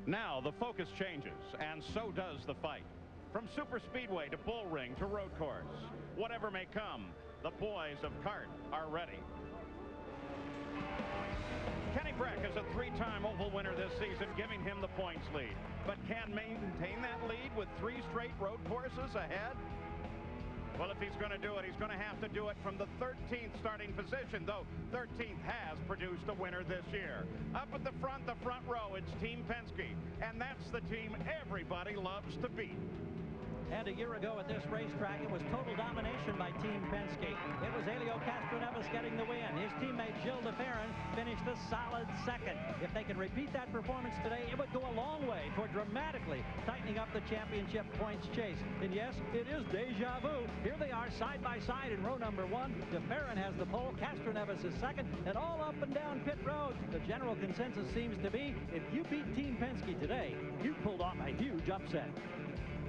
Now the focus changes, and so does the fight. From super speedway to bull ring to road course, whatever may come, the boys of CART are ready. Kenny Brack is a three-time oval winner this season, giving him the points lead. But can maintain that lead with 3 straight road courses ahead? Well, if he's going to do it, he's going to have to do it from the 13th starting position, though 13th has produced a winner this year. Up at the front row, it's Team Penske, and that's the team everybody loves to beat. And a year ago at this racetrack, it was total domination by Team Penske. It was Helio Castroneves getting the win. His teammate Gilles de Ferran finished a solid second. If they could repeat that performance today, it would go a long way toward dramatically tightening up the championship points chase. And yes, it is deja vu. Here they are side by side in row number 1. De Ferran has the pole, Castroneves is second, and all up and down pit road. The general consensus seems to be, if you beat Team Penske today, you pulled off a huge upset.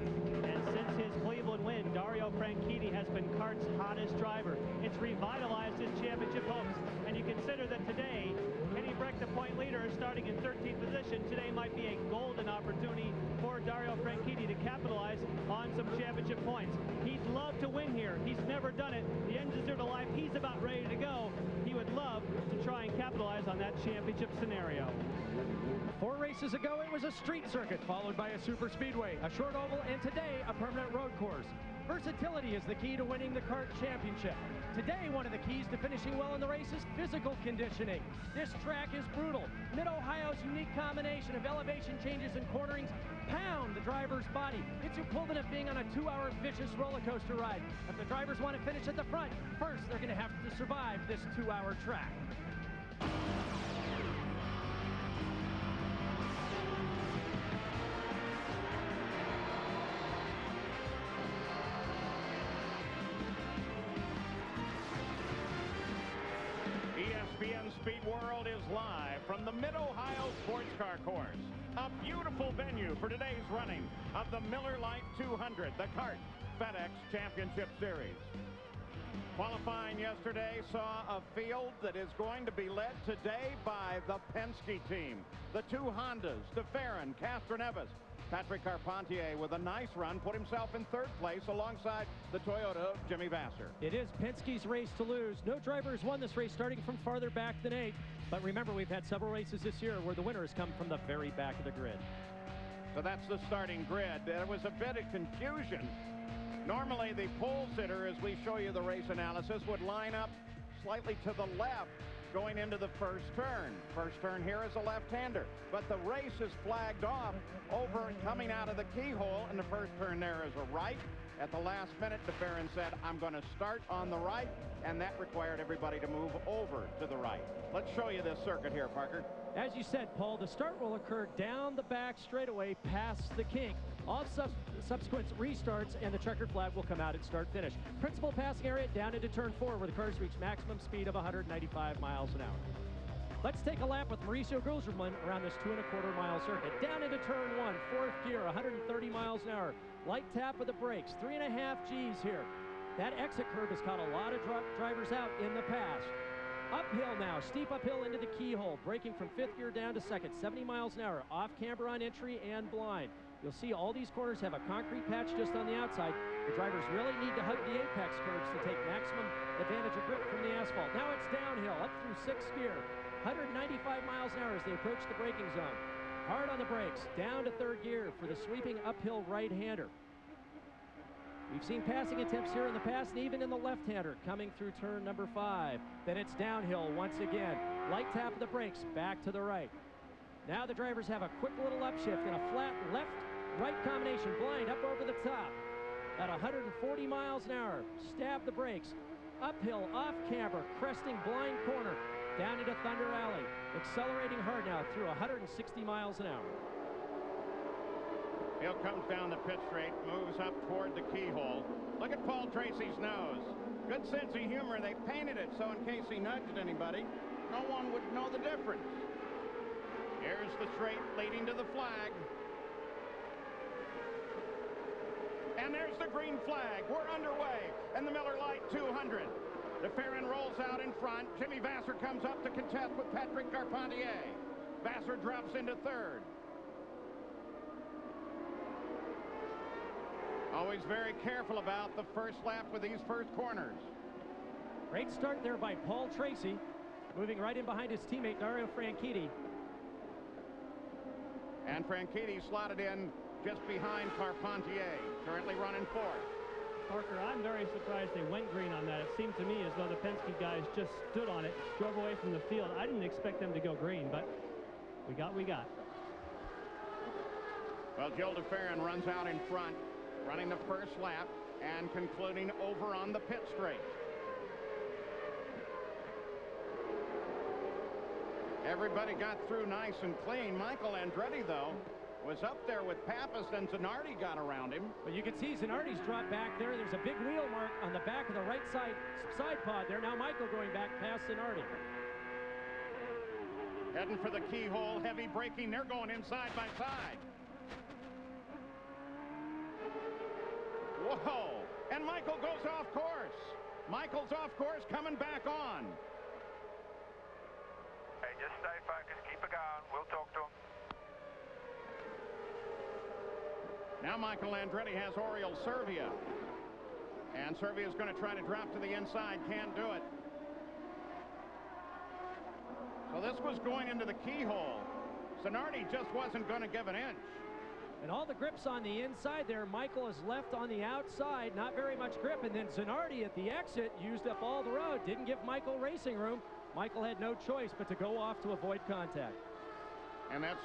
And since his Cleveland win, Dario Franchitti has been CART's hottest driver. It's revitalized his championship hopes. And you consider that today, Kenny Brack, the point leader, is starting in 13th position. Today might be a golden opportunity for Dario Franchitti to capitalize on some championship points. He'd love to win here. He's never done it. The engines are to life. He's about ready to go. He would love to try and capitalize on that championship scenario. 4 races ago, it was a street circuit, followed by a super speedway, a short oval, and today, a permanent road course. Versatility is the key to winning the CART championship. Today, one of the keys to finishing well in the race is physical conditioning. This track is brutal. Mid-Ohio's unique combination of elevation changes and cornerings pound the driver's body. It's equivalent of being on a 2-hour vicious roller coaster ride. If the drivers want to finish at the front, first they're going to have to survive this 2-hour track. ESPN Speed World is live from the Mid-Ohio Sports Car Course. A beautiful venue for today's running of the Miller Lite 200, the CART FedEx Championship Series. Qualifying yesterday saw a field that is going to be led today by the Penske team. The 2 Hondas, de Ferran, Castroneves. Patrick Carpentier with a nice run put himself in 3rd place alongside the Toyota of Jimmy Vasser. It is Penske's race to lose. No driver has won this race starting from farther back than 8. But remember, we've had several races this year where the winners come from the very back of the grid. So that's the starting grid. There was a bit of confusion. Normally the pole sitter, as we show you the race analysis, would line up slightly to the left going into the first turn. First turn here is a left-hander, but the race is flagged off over and coming out of the keyhole, and the first turn there is a right. At the last minute, de Ferran said, I'm going to start on the right, and that required everybody to move over to the right. Let's show you this circuit here, Parker. As you said, Paul, the start will occur down the back straightaway past the kink. All subsequent restarts and the checkered flag will come out at start-finish. Principal passing area down into turn 4 where the cars reach maximum speed of 195 miles an hour. Let's take a lap with Mauricio Guzman around this 2.25 mile circuit. Down into turn 1, 4th gear, 130 miles an hour. Light tap of the brakes, 3.5 Gs here. That exit curve has caught a lot of drivers out in the past. Uphill now, steep uphill into the keyhole, braking from 5th gear down to 2nd, 70 miles an hour, off camber on entry and blind. You'll see all these corners have a concrete patch just on the outside. The drivers really need to hug the apex curves to take maximum advantage of grip from the asphalt. Now it's downhill, up through 6th gear, 195 miles an hour as they approach the braking zone. Hard on the brakes, down to 3rd gear for the sweeping uphill right-hander. We've seen passing attempts here in the past, and even in the left-hander coming through turn number 5. Then it's downhill once again. Light tap of the brakes, back to the right. Now the drivers have a quick little upshift and a flat left-right combination, blind up over the top. At 140 miles an hour, stab the brakes. Uphill, off camber, cresting blind corner, down into Thunder Alley. Accelerating hard now through 160 miles an hour. Hill comes down the pit straight, moves up toward the keyhole. Look at Paul Tracy's nose. Good sense of humor. They painted it so in case he nudged anybody, no one would know the difference. Here's the straight leading to the flag. And there's the green flag. We're underway in the Miller Lite 200. De Ferran rolls out in front. Jimmy Vasser comes up to contest with Patrick Carpentier. Vasser drops into 3rd. Always very careful about the first lap with these first corners. Great start there by Paul Tracy, moving right in behind his teammate Dario Franchitti. And Franchitti slotted in just behind Carpentier, currently running fourth. Parker, I'm very surprised they went green on that. It seemed to me as though the Penske guys just stood on it, drove away from the field. I didn't expect them to go green, but we got. Well, Gil de Ferran runs out in front, running the first lap and concluding over on the pit straight. Everybody got through nice and clean. Michael Andretti, though, was up there with Pappas, and Zanardi got around him. But you can see Zanardi's dropped back there. There's a big wheel mark on the back of the right side pod there. Now Michael going back past Zanardi. Heading for the keyhole, heavy braking. They're going in side by side. Whoa! And Michael goes off course. Michael's off course, coming back on. Hey, just stay focused. Keep it going. We'll talk to him. Now Michael Andretti has Oriol Servia. And Servia's going to try to drop to the inside. Can't do it. So this was going into the keyhole. Zanardi just wasn't going to give an inch. And all the grips on the inside there. Michael is left on the outside. Not very much grip. And then Zanardi at the exit used up all the road. Didn't give Michael racing room. Michael had no choice but to go off to avoid contact. And that's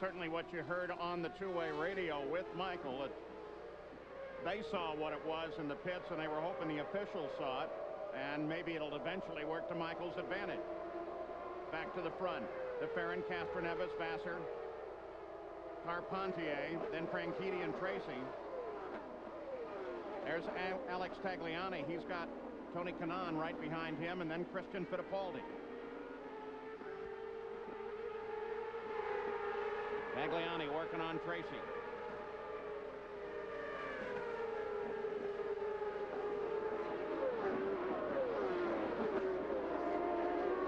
certainly what you heard on the two-way radio with Michael. They saw what it was in the pits, and they were hoping the officials saw it, and maybe it'll eventually work to Michael's advantage. Back to the front. De Ferran, Castroneves, Vassar, Carpentier, then Franchitti and Tracy. There's Alex Tagliani. He's got Tony Kanaan right behind him, and then Christian Fittipaldi. Tagliani working on Tracy.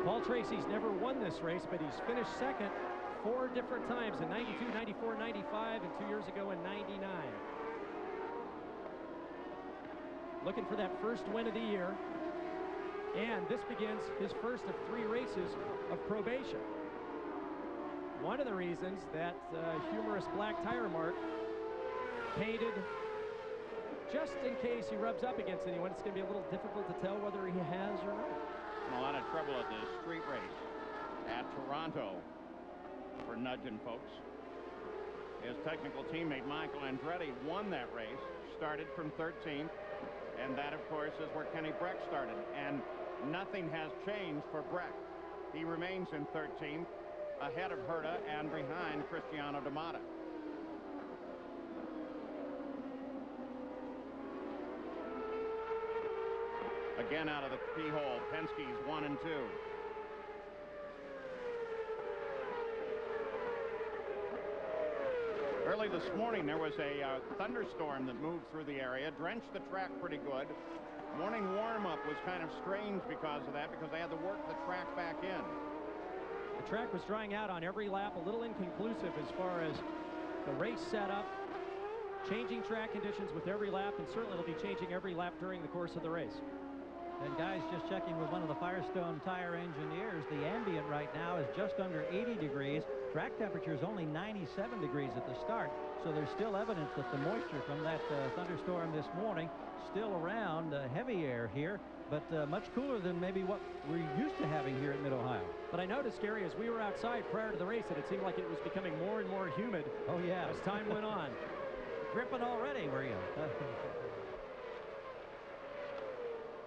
Paul Tracy's never won this race, but he's finished second 4 different times in 92, 94, 95, and 2 years ago in 99. Looking for that first win of the year. And this begins his first of 3 races of probation. One of the reasons that humorous black tire mark painted just in case he rubs up against anyone. It's going to be a little difficult to tell whether he has or not. A lot of trouble at the street race at Toronto for nudging folks. His technical teammate Michael Andretti won that race, started from 13th, and that of course is where Kenny Breck started, and nothing has changed for Breck. He remains in 13th, ahead of Herta and behind Cristiano D'Amata. Again out of the keyhole, Penske's 1 and 2. Early this morning there was a thunderstorm that moved through the area, drenched the track pretty good. Morning warm-up was kind of strange because of that, because they had to work the track back in. The track was drying out on every lap, a little inconclusive as far as the race setup, changing track conditions with every lap, and certainly it'll be changing every lap during the course of the race. And guys, just checking with one of the Firestone tire engineers, the ambient right now is just under 80 degrees. Track temperature is only 97 degrees at the start, so there's still evidence that the moisture from that thunderstorm this morning still around. Heavy air here, but much cooler than maybe what we're used to having here at Mid-Ohio. But I noticed, Gary, as we were outside prior to the race, that it seemed like it was becoming more and more humid. Oh yeah, as time went on. Dripping already, were you?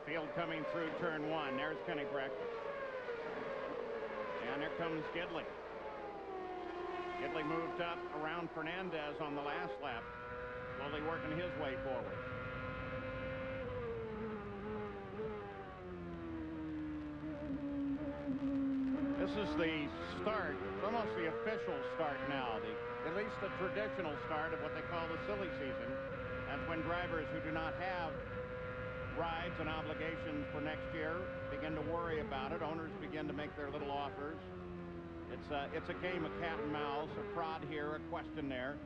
Field coming through turn 1. There's Kenny Breck. And there comes Gidley. Gidley moved up around Fernandez on the last lap, slowly working his way forward. This is the start, it's almost the official start now, at least the traditional start of what they call the silly season. That's when drivers who do not have rides and obligations for next year begin to worry about it. Owners begin to make their little offers. It's a game of cat and mouse, a prod here, a question there.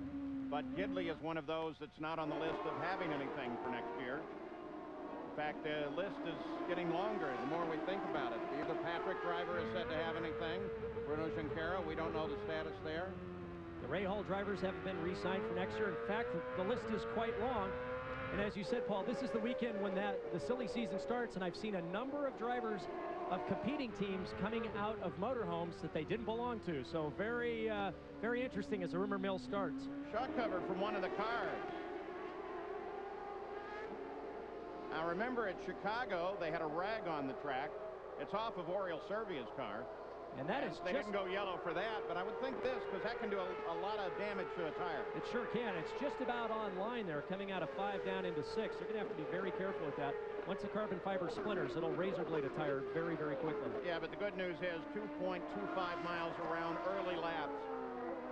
but Gidley is one of those that's not on the list of having anything for next year. In fact, the list is getting longer the more we think about it. Either Patrick Driver is said to have anything. Bruno Junqueira, we don't know the status there. The Ray Hall drivers haven't been re-signed for next year. In fact, the list is quite long. And as you said, Paul, this is the weekend when the silly season starts, and I've seen a number of drivers of competing teams coming out of motorhomes that they didn't belong to. So very, very interesting as the rumor mill starts. Shock cover from one of the cars. Now remember, at Chicago, they had a rag on the track. It's off of Oriol Servia's car. And that is they didn't go yellow for that, but I would think this, because that can do a lot of damage to a tire. It sure can. It's just about on line there, coming out of 5 down into 6. They're going to have to be very careful with that. Once the carbon fiber splinters, it'll razor blade a tire very, very quickly. Yeah, but the good news is 2.25 miles around early laps.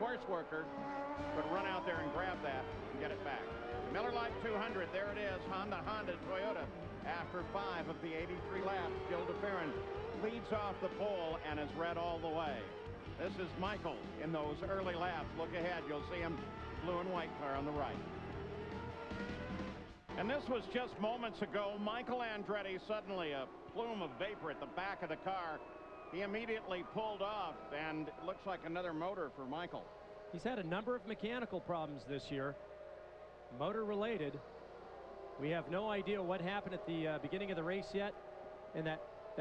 Course worker could run out there and grab that and get it back. Miller Lite 200, there it is. Honda, Toyota. After 5 of the 83 laps, Gil de Ferran leads off the pole and is red all the way. This is Michael in those early laps. Look ahead, you'll see him, blue and white car on the right. And this was just moments ago. Michael Andretti, suddenly a plume of vapor at the back of the car. He immediately pulled off, and it looks like another motor for Michael. He's had a number of mechanical problems this year, motor related. We have no idea what happened at the beginning of the race yet, and that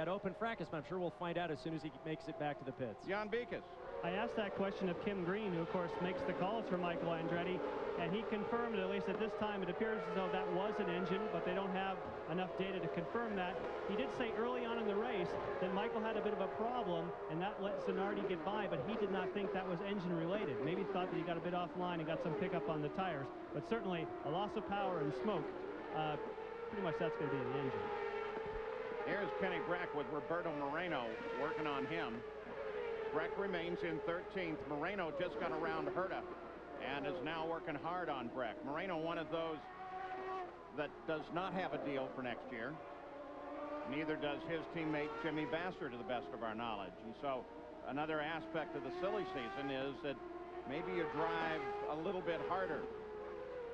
open fracas, but I'm sure we'll find out as soon as he makes it back to the pits. Jan Beekes. I asked that question of Kim Green, who of course makes the calls for Michael Andretti, and he confirmed, at least at this time, it appears as though that was an engine, but they don't have enough data to confirm that. He did say early on in the race that Michael had a bit of a problem, and that let Zanardi get by, but he did not think that was engine related. Maybe thought that he got a bit offline and got some pickup on the tires, but certainly a loss of power and smoke, pretty much that's going to be the engine. Here's Kenny Brack with Roberto Moreno working on him. Brack remains in 13th. Moreno just got around Herta and is now working hard on Brack. Moreno, one of those that does not have a deal for next year. Neither does his teammate Jimmy Vasser, to the best of our knowledge. And so another aspect of the silly season is that maybe you drive a little bit harder.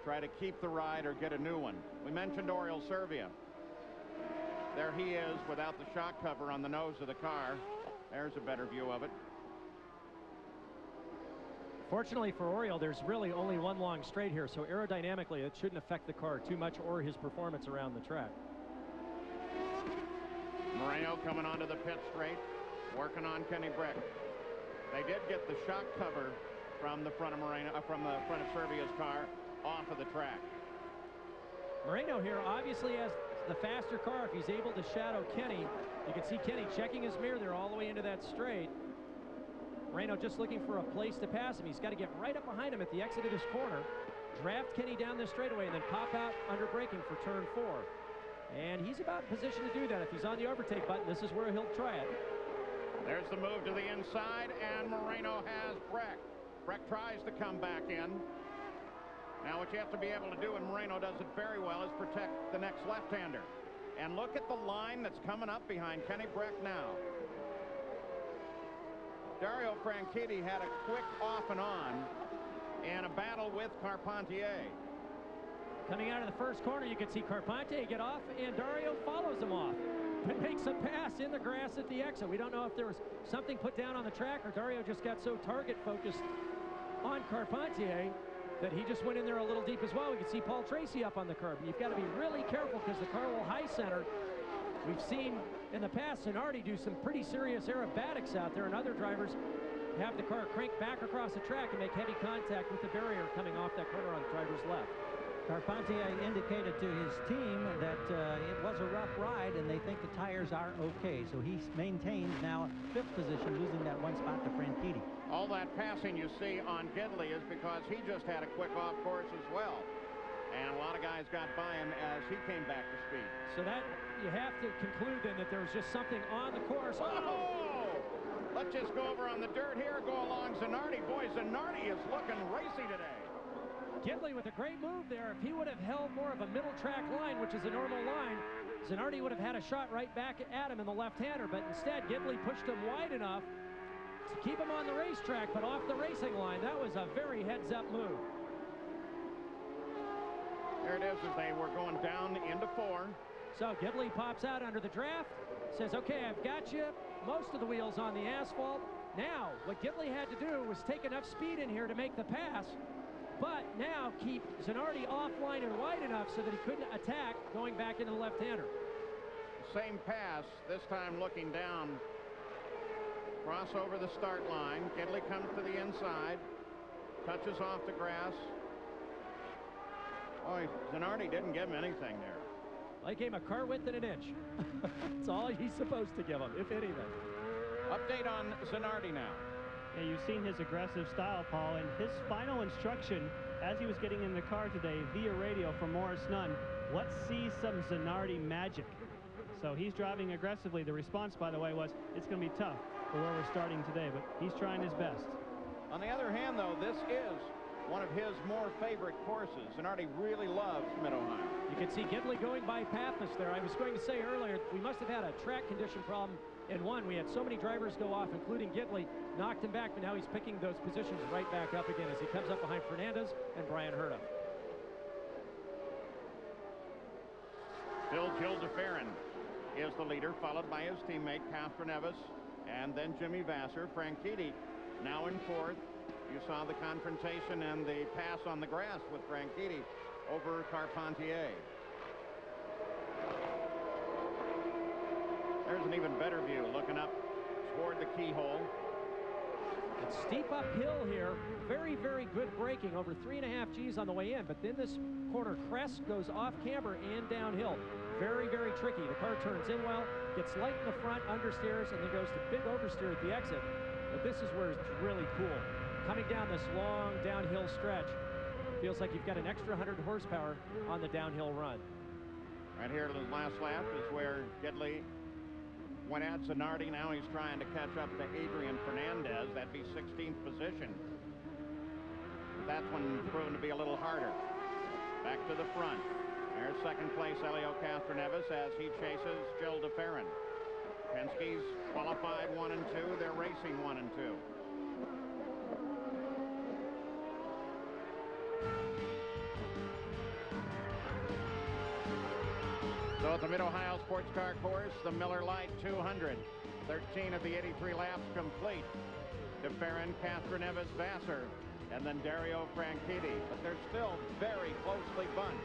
Try to keep the ride or get a new one. We mentioned Oriol Servia. There he is without the shock cover on the nose of the car. There's a better view of it. Fortunately for Oriol, there's really only one long straight here, so aerodynamically it shouldn't affect the car too much or his performance around the track. Moreno coming onto the pit straight, working on Kenny Brack. They did get the shock cover from the front of Servia's car off of the track. Moreno here obviously has the faster car. If he's able to shadow Kenny, you can see Kenny checking his mirror there all the way into that straight. Moreno just looking for a place to pass him. He's got to get right up behind him at the exit of this corner, draft Kenny down this straightaway, and then pop out under braking for turn 4. And he's about in position to do that. If he's on the overtake button, this is where he'll try it. There's the move to the inside, and Moreno has Brack. Brack tries to come back in. Now what you have to be able to do, and Moreno does it very well, is protect the next left-hander. And look at the line that's coming up behind Kenny Brack now. Dario Franchitti had a quick off and on in a battle with Carpentier. Coming out of the first corner, you can see Carpentier get off, and Dario follows him off. But makes a pass in the grass at the exit. We don't know if there was something put down on the track, or Dario just got so target-focused on Carpentier that he just went in there a little deep as well. We can see Paul Tracy up on the curb. And you've got to be really careful because the car will high center. We've seen in the past Zanardi do some pretty serious aerobatics out there, and other drivers have the car crank back across the track and make heavy contact with the barrier coming off that corner on the driver's left. Carpentier indicated to his team that it was a rough ride and they think the tires are okay. So he maintains now 5th position, losing that 1 spot to Franchitti. All that passing you see on Gidley is because he just had a quick off course as well. And a lot of guys got by him as he came back to speed. So that you have to conclude then that there was just something on the course. Oh! Let's just go over on the dirt here, go along Zanardi. Boy, Zanardi is looking racy today. Gidley with a great move there. If he would have held more of a middle track line, which is a normal line, Zanardi would have had a shot right back at him in the left-hander, but instead Gidley pushed him wide enough to keep him on the racetrack, but off the racing line. That was a very heads-up move. There it is as they were going down into 4. So Gidley pops out under the draft, says, okay, I've got you. Most of the wheels on the asphalt. Now, what Gidley had to do was take enough speed in here to make the pass, but now keep Zanardi offline and wide enough so that he couldn't attack going back into the left-hander. Same pass, this time looking down. Cross over the start line. Gidley comes to the inside. Touches off the grass. Boy, Zanardi didn't give him anything there. Well, he gave him a car width and an inch. That's all he's supposed to give him, if anything. Update on Zanardi now. Yeah, you've seen his aggressive style, Paul, and his final instruction as he was getting in the car today via radio from Morris Nunn, let's see some Zanardi magic. So he's driving aggressively. The response, by the way, was it's going to be tough for where we're starting today, but he's trying his best. On the other hand, though, this is one of his more favorite courses. Zanardi really loves Mid-Ohio. You can see Gidley going by Pappas there. I was going to say earlier, we must have had a track condition problem in one. We had so many drivers go off, including Gidley, knocked him back, but now he's picking those positions right back up again as he comes up behind Fernandez and Brian Herta. Still Gil DeFerrin is the leader, followed by his teammate Castroneves, and then Jimmy Vasser. Franchitti now in 4th. You saw the confrontation and the pass on the grass with Franchitti over Carpentier. There's an even better view looking up toward the keyhole. It's steep uphill here. Very, very good braking, over 3.5 Gs on the way in, but then this corner crest goes off camber and downhill. Very, very tricky. The car turns in well, gets light in the front, understeers, and then goes to big oversteer at the exit. But this is where it's really cool. Coming down this long downhill stretch, feels like you've got an extra 100 horsepower on the downhill run. Right here, the last lap is where Gidley went at Zanardi. Now he's trying to catch up to Adrian Fernandez. That'd be 16th position. But that's one proven to be a little harder. Back to the front. There's second place Helio Castroneves as he chases Gil DeFerrin. Penske's qualified 1 and 2. They're racing 1 and 2. So at the Mid-Ohio Sports Car Course, the Miller Lite 200. 13 of the 83 laps complete. DeFerrin, Castroneves, Vasser, and then Dario Franchitti. But they're still very closely bunched.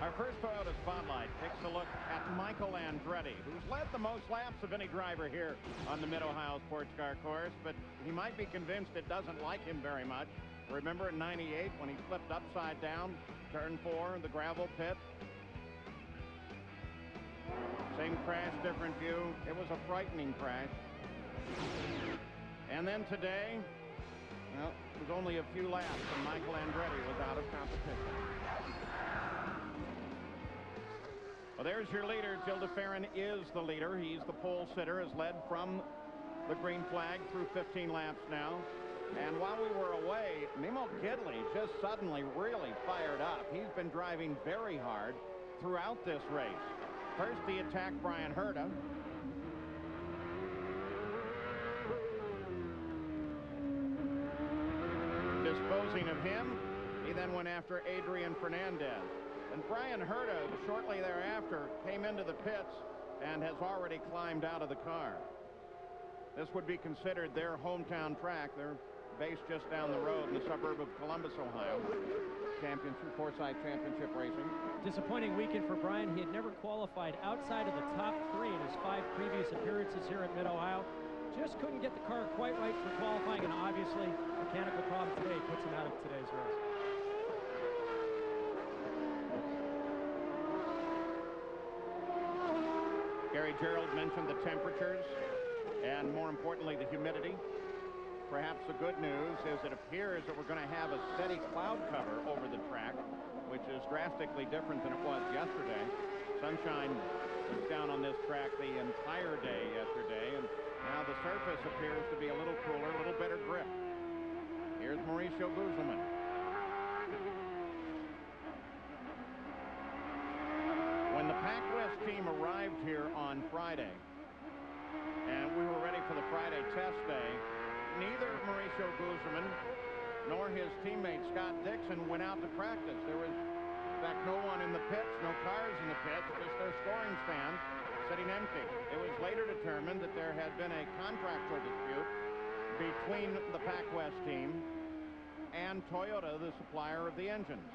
Our first Toyota Spotlight takes a look at Michael Andretti, who's led the most laps of any driver here on the Mid-Ohio Sports Car Course, but he might be convinced it doesn't like him very much. Remember in '98 when he flipped upside down, turn 4, the gravel pit? Same crash, different view. It was a frightening crash. And then today, well, it was only a few laps and Michael Andretti was out of competition. Well, there's your leader. Gil DeFerrin is the leader. He's the pole sitter, has led from the green flag through 15 laps now. And while we were away, Nemo Gidley just suddenly really fired up. He's been driving very hard throughout this race. First, he attacked Brian Herta. Disposing of him, he then went after Adrian Fernandez. And Brian Herta, shortly thereafter, came into the pits and has already climbed out of the car. This would be considered their hometown track. They're based just down the road in the suburb of Columbus, Ohio. Championship, Forsyth Championship Racing. Disappointing weekend for Brian. He had never qualified outside of the top 3 in his 5 previous appearances here at Mid-Ohio. Just couldn't get the car quite right for qualifying, and obviously mechanical problem today puts him out of today's race. Gary Gerould mentioned the temperatures and, more importantly, the humidity. Perhaps the good news is it appears that we're going to have a steady cloud cover over the track, which is drastically different than it was yesterday. Sunshine was down on this track the entire day yesterday, and now the surface appears to be a little cooler, a little better grip. Here's Mauricio Guzman. When the Pac West team arrived here on Friday, and we were ready to the Friday test day, neither Mauricio Guzman nor his teammate Scott Dixon went out to practice. There was, in fact, no one in the pits, no cars in the pits, just their scoring stands sitting empty. It was later determined that there had been a contractual dispute between the PacWest team and Toyota, the supplier of the engines.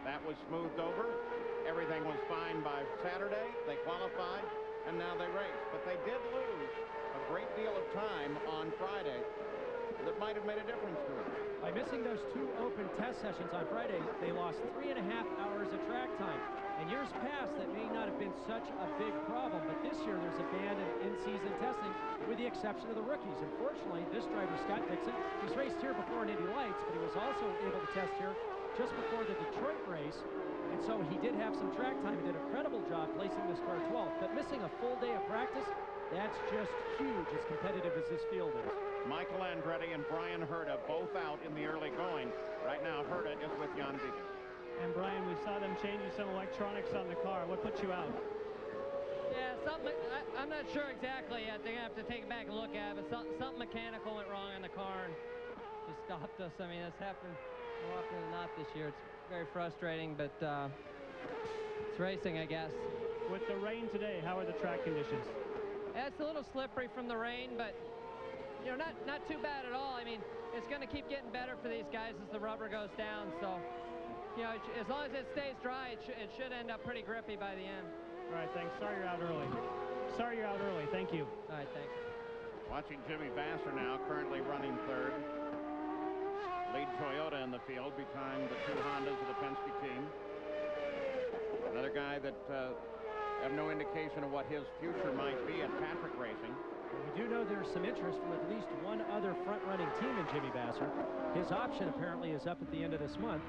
That was smoothed over. Everything was fine by Saturday. They qualified, and now they raced. But they did lose a great deal of time on Friday that might have made a difference to them. By missing those 2 open test sessions on Friday, they lost 3.5 hours of track time. In years past, that may not have been such a big problem, but this year there's a ban of in-season testing with the exception of the rookies. Unfortunately, this driver, Scott Dixon, he's raced here before in Indy Lights, but he was also able to test here just before the Detroit race, and so he did have some track time. He did a credible job placing this car 12th, but missing a full day of practice, that's just huge, as competitive as this field is. Michael Andretti and Brian Herta both out in the early going. Right now, Herta is with Jan Vigas. And Brian, we saw them changing some electronics on the car. What put you out? Yeah, something, I'm not sure exactly yet. They're going to have to take it back and look at it, but something mechanical went wrong on the car and just stopped us. I mean, it's happened more often than not this year. It's very frustrating, but it's racing, I guess. With the rain today, how are the track conditions? Yeah, it's a little slippery from the rain, but you know, not too bad at all. I mean, it's going to keep getting better for these guys as the rubber goes down. So, you know, as long as it stays dry, it should end up pretty grippy by the end. All right, thanks. Sorry you're out early. Sorry you're out early. Thank you. All right, thanks. Watching Jimmy Vasser now, currently running third. Lead Toyota in the field behind the 2 Hondas of the Penske team. Another guy that have no indication of what his future might be at Patrick Racing. We do know there's some interest from at least one other front-running team in Jimmy Vasser. His option apparently is up at the end of this month,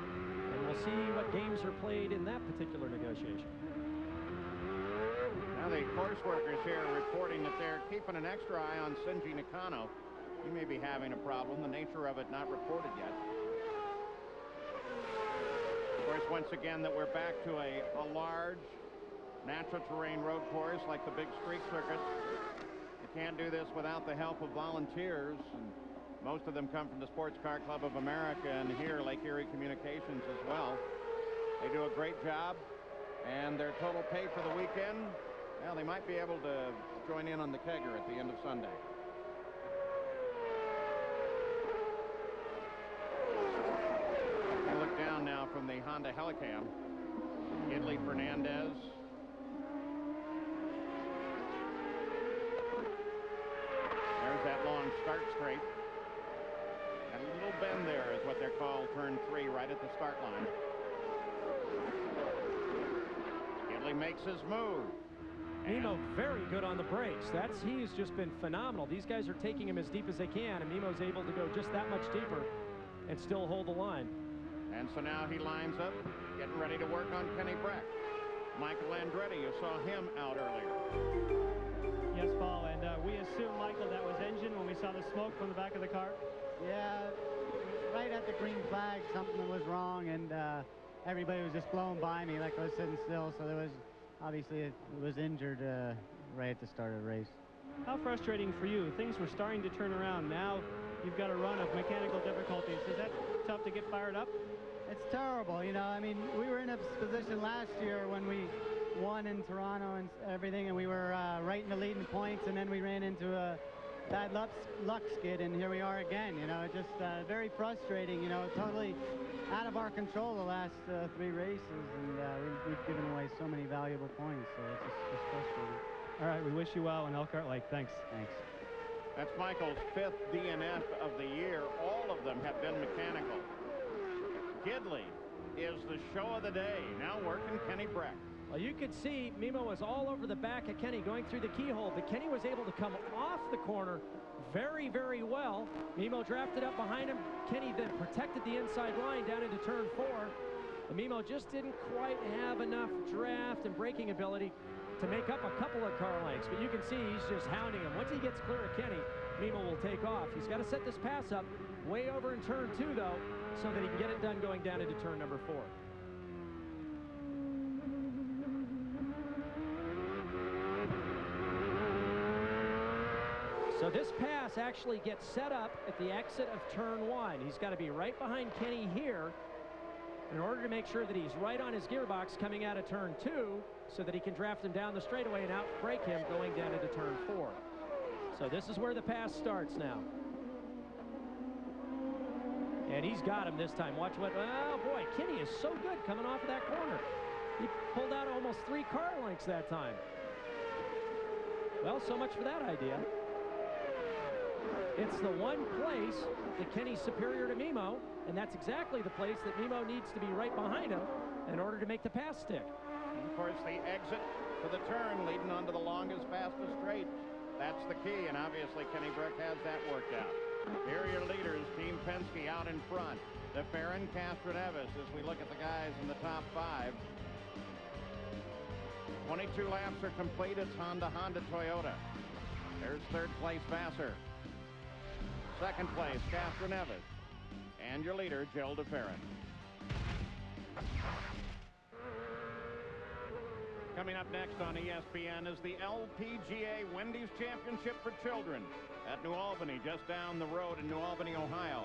and we'll see what games are played in that particular negotiation. Now the course workers here are reporting that they're keeping an extra eye on Shinji Nakano. He may be having a problem, the nature of it not reported yet. Of course, once again, that we're back to a large natural terrain road course like the Big Streak Circuit. You can't do this without the help of volunteers, and most of them come from the Sports Car Club of America and here Lake Erie Communications as well. They do a great job, and their total pay for the weekend, well, they might be able to join in on the kegger at the end of Sunday. You look down now from the Honda Helicam. Gidley, Fernandez. There's that long start straight. And a little bend there is what they're called, turn 3, right at the start line. Gidley makes his move. Mimo very good on the brakes. He's just been phenomenal. These guys are taking him as deep as they can, and Mimo's able to go just that much deeper and still hold the line. And so now he lines up, getting ready to work on Kenny Breck. Michael Andretti, you saw him out earlier. Yes, Paul, and we assume, Michael, that was engine when we saw the smoke from the back of the car? Yeah, right at the green flag, something was wrong, and everybody was just blowing by me like I was sitting still, so there was, obviously, it was injured right at the start of the race. How frustrating for you? Things were starting to turn around. Now you've got a run of mechanical difficulties. Is that tough to get fired up? It's terrible, you know. I mean, we were in a position last year when we won in Toronto and everything, and we were right in the lead in points, and then we ran into a bad luck skid, and here we are again. You know, just very frustrating, you know, totally out of our control the last 3 races, and we've given away so many valuable points, so it's just frustrating. All right, we wish you well in Elkhart Lake. Thanks. Thanks. That's Michael's 5th DNF of the year. All of them have been mechanical. Gidley is the show of the day, now working Kenny Breck. Well, you could see Mimo was all over the back of Kenny going through the keyhole, but Kenny was able to come off the corner very, very well. Mimo drafted up behind him. Kenny then protected the inside line down into turn 4. And Mimo just didn't quite have enough draft and braking ability to make up a couple of car lengths, but you can see he's just hounding him. Once he gets clear of Kenny, Mimo will take off. He's got to set this pass up way over in turn 2, though, so that he can get it done going down into turn number 4. So this pass actually gets set up at the exit of turn 1. He's got to be right behind Kenny here in order to make sure that he's right on his gearbox coming out of turn 2 so that he can draft him down the straightaway and outbrake him going down into turn 4. So this is where the pass starts now. And he's got him this time. Watch what, oh boy, Kenny is so good coming off of that corner. He pulled out almost 3 car lengths that time. Well, so much for that idea. It's the one place that Kenny's superior to Mimo, and that's exactly the place that Mimo needs to be right behind him in order to make the pass stick. And of course, the exit to the turn leading onto the longest, fastest straight. That's the key, and obviously Kenny Brack has that worked out. Here are your leaders, Team Penske out in front. DeFerrin, Castroneves, as we look at the guys in the top 5. 22 laps are complete. It's Honda, Toyota. There's third place, Vassar. Second place, Castroneves. And your leader, Gil DeFerrin. Coming up next on ESPN is the LPGA Wendy's Championship for Children at New Albany, just down the road in New Albany, Ohio.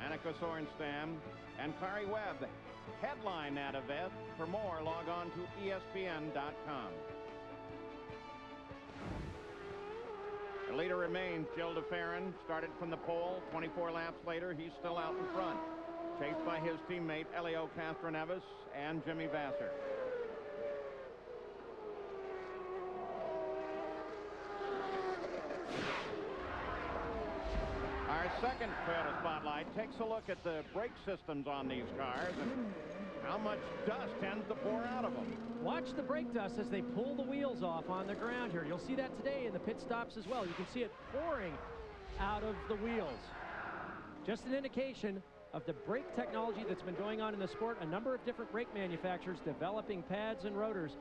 Annika Sorenstam and Clary Webb headline that event. For more, log on to ESPN.com. The leader remains Gil DeFerrin. Started from the pole. 24 laps later, he's still out in front, chased by his teammate Helio Castroneves and Jimmy Vassar. Our second Toyota Spotlight takes a look at the brake systems on these cars and how much dust tends to pour out of them. Watch the brake dust as they pull the wheels off on the ground here. You'll see that today in the pit stops as well. You can see it pouring out of the wheels. Just an indication of the brake technology that's been going on in the sport. A number of different brake manufacturers developing pads and rotors,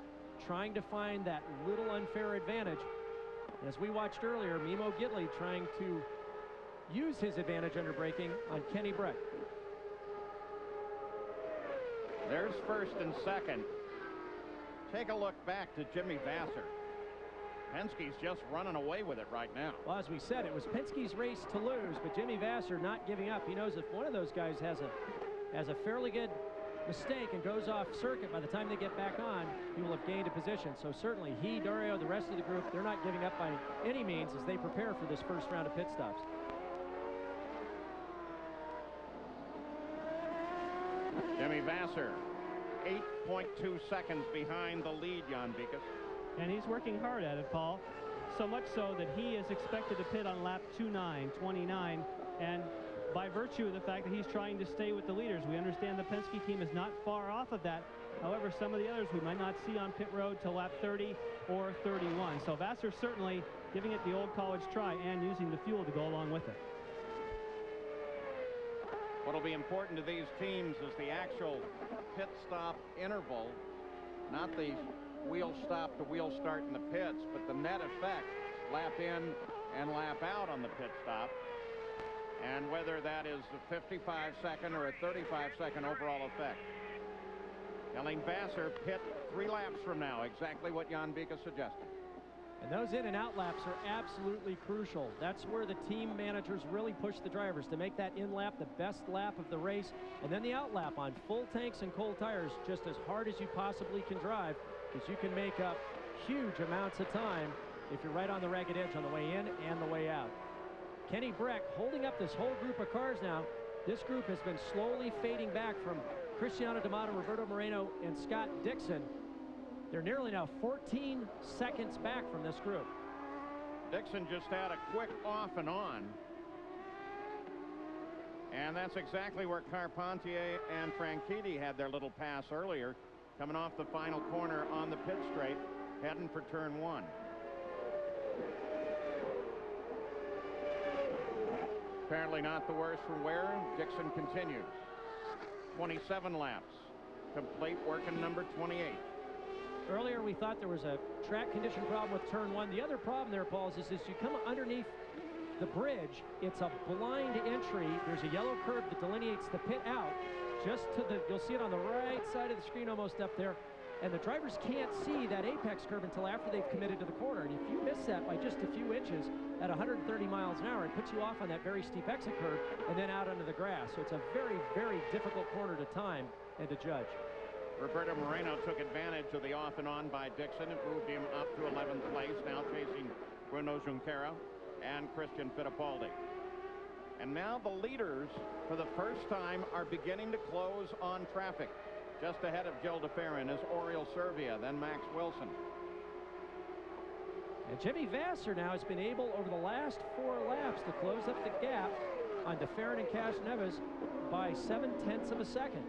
trying to find that little unfair advantage. And as we watched earlier, Mimo Gidley trying to use his advantage under braking on Kenny Brack. There's first and second. Take a look back to Jimmy Vassar. Penske's just running away with it right now. Well, as we said, it was Penske's race to lose, but Jimmy Vassar not giving up. He knows if one of those guys has a fairly good mistake and goes off circuit, by the time they get back on, he will have gained a position. So certainly he, Dario, the rest of the group, they're not giving up by any means as they prepare for this first round of pit stops. Jimmy Vassar, 8.2 seconds behind the lead, Jan Vikas. And he's working hard at it, Paul. So much so that he is expected to pit on lap 29, and by virtue of the fact that he's trying to stay with the leaders. We understand the Penske team is not far off of that. However, some of the others we might not see on pit road till lap 30 or 31. So Vassar certainly giving it the old college try and using the fuel to go along with it. What'll be important to these teams is the actual pit stop interval, not the wheel stop to wheel start in the pits, but the net effect, lap in and lap out on the pit stop, and whether that is a 55-second or a 35-second overall effect. Telling Vassar pit 3 laps from now, exactly what Jan Vika suggested. And those in and out laps are absolutely crucial. That's where the team managers really push the drivers to make that in lap the best lap of the race, and then the out lap on full tanks and cold tires just as hard as you possibly can drive, because you can make up huge amounts of time if you're right on the ragged edge on the way in and the way out. Kenny Brack holding up this whole group of cars now. This group has been slowly fading back from Cristiano D'Amato, Roberto Moreno, and Scott Dixon. They're nearly now 14 seconds back from this group. Dixon just had a quick off and on. And that's exactly where Carpentier and Franchitti had their little pass earlier, coming off the final corner on the pit straight, heading for turn 1. Apparently not the worst for Ware. Dixon continues. 27 laps. Complete, working number 28. Earlier we thought there was a track condition problem with turn 1. The other problem there, Paul, is as you come underneath the bridge, it's a blind entry. There's a yellow curve that delineates the pit out just to the, you'll see it on the right side of the screen almost up there. and the drivers can't see that apex curve until after they've committed to the corner. And if you miss that by just a few inches at 130 miles an hour, it puts you off on that very steep exit curve and then out onto the grass. So it's a very, very difficult corner to time and to judge. Roberto Moreno took advantage of the off and on by Dixon. It moved him up to 11th place, now chasing Bruno Junqueira and Christian Fittipaldi. And now the leaders, for the first time, are beginning to close on traffic. Just ahead of Gil de Ferran is Oriol Servia, then Max Wilson. And Jimmy Vasser now has been able, over the last 4 laps, to close up the gap on de Ferran and Castroneves by 0.7 of a second.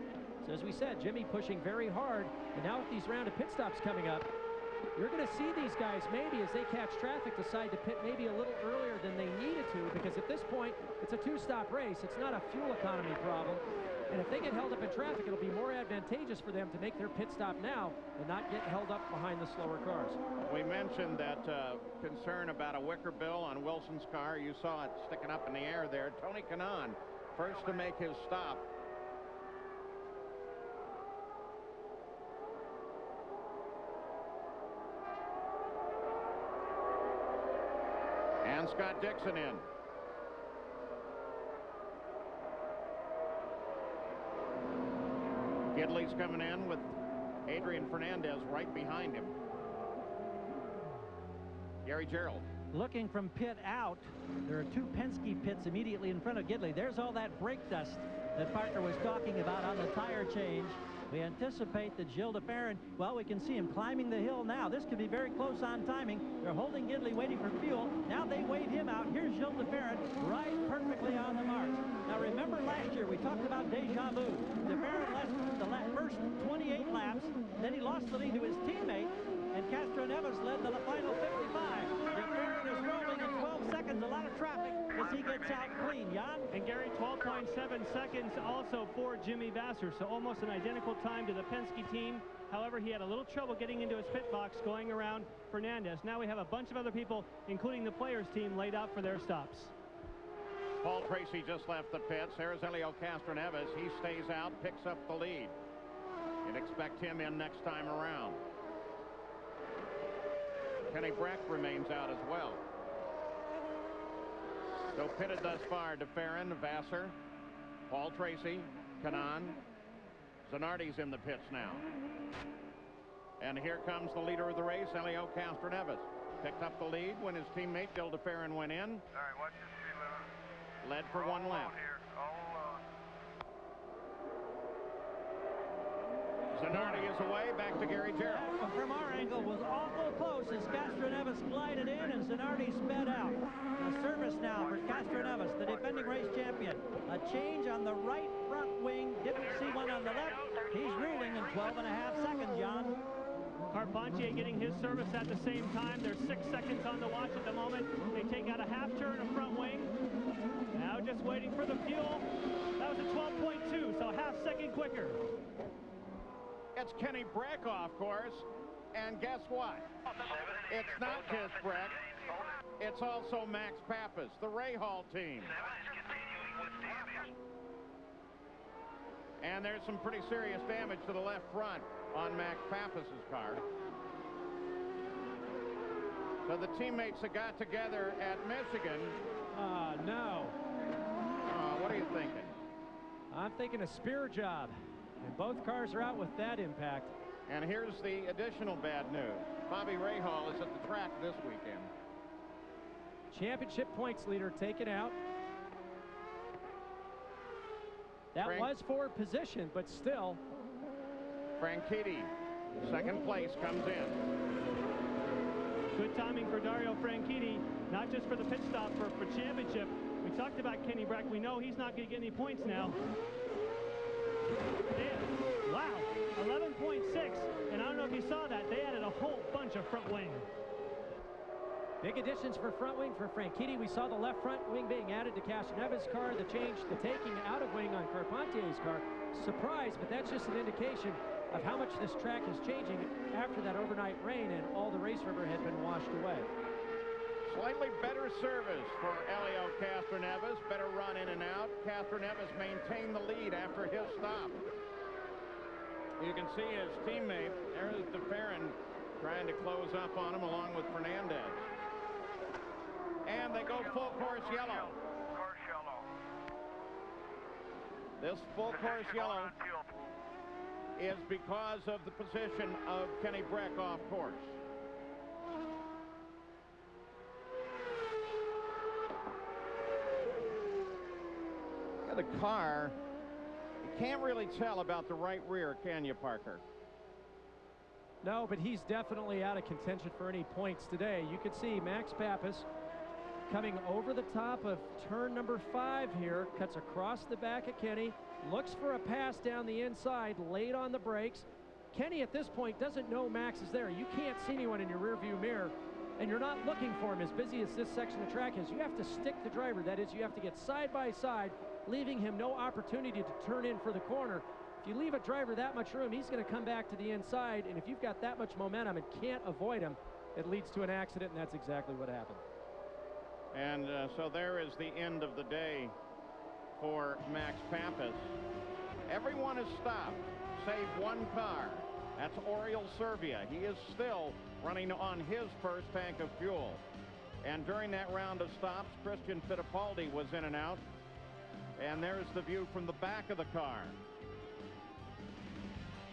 So as we said, Jimmy pushing very hard, and now with these round of pit stops coming up, you're going to see these guys maybe as they catch traffic decide to pit maybe a little earlier than they needed to, because at this point it's a 2-stop race. It's not a fuel economy problem, and if they get held up in traffic, it'll be more advantageous for them to make their pit stop now and not get held up behind the slower cars. We mentioned that concern about a wicker bill on Wilson's car. You saw it sticking up in the air there. Tony Kanaan first to make his stop. And Scott Dixon in. Gidley's coming in with Adrian Fernandez right behind him. Gary Gerould. Looking from pit out, there are 2 Penske pits immediately in front of Gidley. There's all that brake dust that Parker was talking about on the tire change. We anticipate that Gil de Ferran, well, we can see him climbing the hill now. This could be very close on timing. They're holding Gidley, waiting for fuel. Now they wave him out. Here's Gil de Ferran right perfectly on the marks. Now remember last year we talked about deja vu. De Ferran left the first 28 laps, then he lost the lead to his teammate, and Castroneves led the final 55. De Ferran is rolling in 12 seconds, a lot of traffic as he gets out clean. Jan? And Gary, 12.7 seconds also for Jimmy Vasser, so almost an identical time to the Penske team. However, he had a little trouble getting into his pit box going around Fernandez. Now we have a bunch of other people, including the players team, laid out for their stops. Paul Tracy just left the pits. There's Helio Castroneves. He stays out, picks up the lead. You'd expect him in next time around. Kenny Brack remains out as well. So pitted thus far, de Ferran, Vasser, Paul Tracy, Kanaan. Zanardi's in the pits now. And here comes the leader of the race, Helio Castroneves. Picked up the lead when his teammate Gil de Ferran went in. All right, watch this speed limit. Led for one lap. Zanardi is away, back to Gary Gerould. From our angle was awful close as Castroneves glided in and Zanardi sped out. A service now for Castroneves, the defending race champion. A change on the right front wing. Didn't see one on the left. He's reeling in 12.5 seconds, John. Carpentier getting his service at the same time. There's 6 seconds on the watch at the moment. They take out a half turn of front wing. Now just waiting for the fuel. That was a 12.2, so a half second quicker. It's Kenny Brack, of course. And guess what? It's not just Brack. It's also Max Pappas, the Rahal team. And there's some pretty serious damage to the left front on Max Pappas's car. So the teammates that got together at Michigan. No. What are you thinking? I'm thinking a spear job. And both cars are out with that impact. And here's the additional bad news. Bobby Rahal is at the track this weekend. Championship points leader taken out. That was for position, but still. Franchitti, second place, comes in. Good timing for Dario Franchitti, not just for the pit stop, for championship. We talked about Kenny Brack. We know he's not going to get any points now. And, wow, 11.6. And I don't know if you saw that. They added a whole bunch of front wing. Big additions for front wing for Franchitti. We saw the left front wing being added to Castroneves' car, the change, the taking out of wing on Carpentier's car. Surprise, but that's just an indication of how much this track is changing after that overnight rain and all the race rubber had been washed away. Slightly better service for Helio Castroneves. Better run in and out. Castroneves maintained the lead after his stop. You can see his teammate, Eric DeFerrin, trying to close up on him along with Fernandez. And they go full course yellow. Course yellow. This full course yellow is because of the position of Kenny Breck off course. The car, you can't really tell about the right rear, can you, Parker? No, but he's definitely out of contention for any points today. You can see Max Pappas coming over the top of turn number 5 here, cuts across the back of Kenny, looks for a pass down the inside, late on the brakes. Kenny at this point doesn't know Max is there. You can't see anyone in your rearview mirror, and you're not looking for him. As busy as this section of track is, you have to stick the driver. That is, you have to get side by side, leaving him no opportunity to turn in for the corner. If you leave a driver that much room, he's going to come back to the inside, and if you've got that much momentum and can't avoid him, it leads to an accident, and that's exactly what happened. And so there is the end of the day for Max Pappas. Everyone is stopped, save one car. That's Oriol Servia. He is still running on his first tank of fuel. And during that round of stops, Christian Fittipaldi was in and out. And there's the view from the back of the car.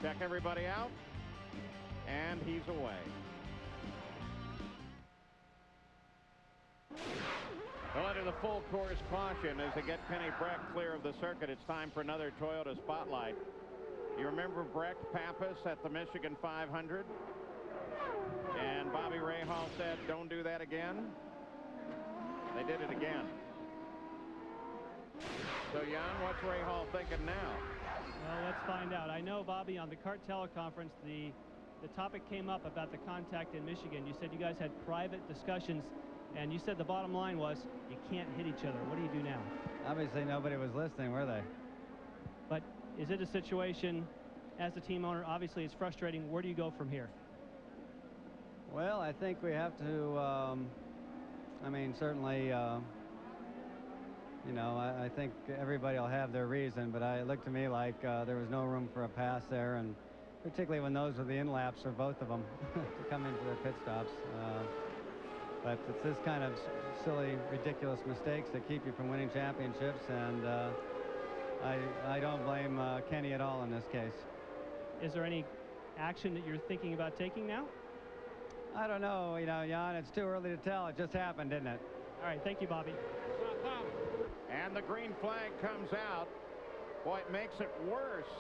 Check everybody out. And he's away. Well, under the full course caution as they get Kenny Breck clear of the circuit, it's time for another Toyota Spotlight. You remember Breck Pappas at the Michigan 500? And Bobby Rahal said, don't do that again. They did it again. So, Jan, what's Rahal thinking now? Well, let's find out. I know, Bobby, on the CART teleconference, the topic came up about the contact in Michigan. You said you guys had private discussions, and you said the bottom line was you can't hit each other. What do you do now? Obviously, nobody was listening, were they? But is it a situation, as the team owner, obviously it's frustrating. Where do you go from here? Well, I think we have to, certainly, I think everybody will have their reason, but it looked to me like there was no room for a pass there, and particularly when those were the in-laps for both of them to come into their pit stops. But it's this kind of silly, ridiculous mistakes that keep you from winning championships, and I don't blame Kenny at all in this case. Is there any action that you're thinking about taking now? I don't know, Jan, it's too early to tell. It just happened, didn't it? All right, thank you, Bobby. And the green flag comes out. Boy, it makes it worse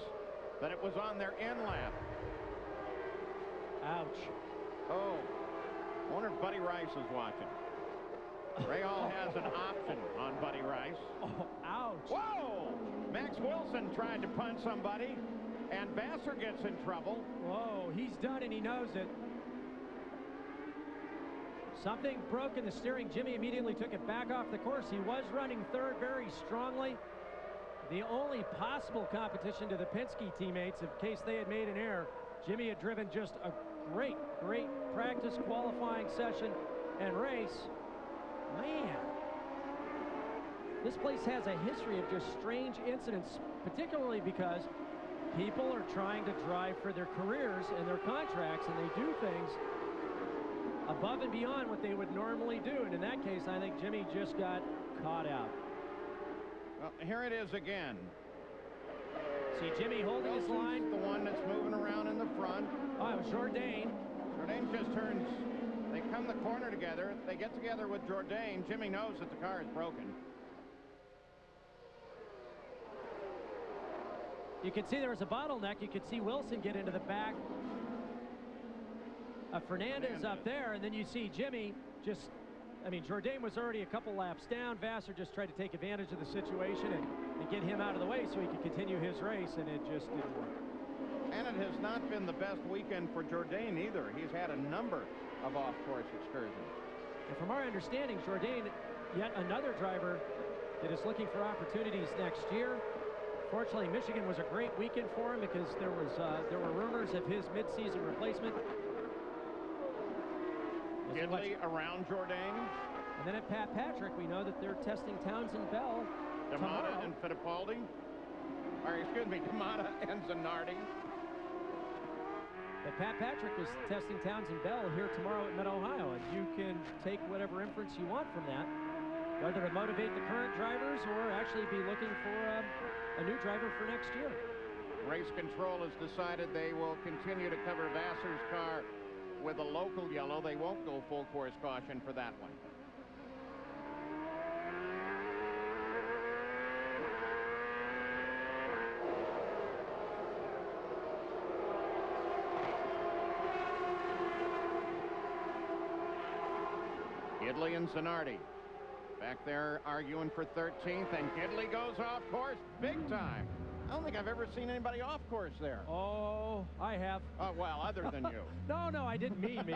that it was on their in-lap. Ouch. Oh, I wonder if Buddy Rice is watching. Rahal has an option on Buddy Rice. Oh, ouch. Whoa! Max Wilson tried to punch somebody, and Vassar gets in trouble. Whoa, he's done and he knows it. Something broke in the steering. Jimmy immediately took it back off the course. He was running third very strongly. The only possible competition to the Penske teammates in case they had made an error. Jimmy had driven just a great practice qualifying session and race. Man, this place has a history of just strange incidents, particularly because people are trying to drive for their careers and their contracts, and they do things above and beyond what they would normally do. And in that case, I think Jimmy just got caught out. Well, here it is again. See Jimmy holding his line. The one that's moving around in the front. Oh, it was Jourdain. Jourdain just turns. They come the corner together. They get together with Jourdain. Jimmy knows that the car is broken. You can see there was a bottleneck. You could see Wilson get into the back of Fernandez up there, and then you see Jimmy just, Jourdain was already a couple laps down. Vassar just tried to take advantage of the situation and get him out of the way so he could continue his race, and it just didn't work. And it has not been the best weekend for Jourdain either. He's had a number of off-course excursions. And from our understanding, Jourdain, yet another driver that is looking for opportunities next year. Fortunately, Michigan was a great weekend for him because there were rumors of his mid-season replacement. Gidley around Jourdain. And then at Pat Patrick, we know that they're testing Townsend Bell D'Amata and Fittipaldi. Or excuse me, D'Amata and Zanardi. But Pat Patrick was testing Townsend Bell here tomorrow at Mid-Ohio, and you can take whatever inference you want from that, whether to motivate the current drivers or actually be looking for a new driver for next year. Race control has decided they will continue to cover Vassar's car with a local yellow. They won't go full course caution for that one. Gidley and Zanardi back there arguing for 13th, and Gidley goes off course big time. I don't think I've ever seen anybody off course there. Oh, I have. Oh, well, other than you. No, I didn't mean me.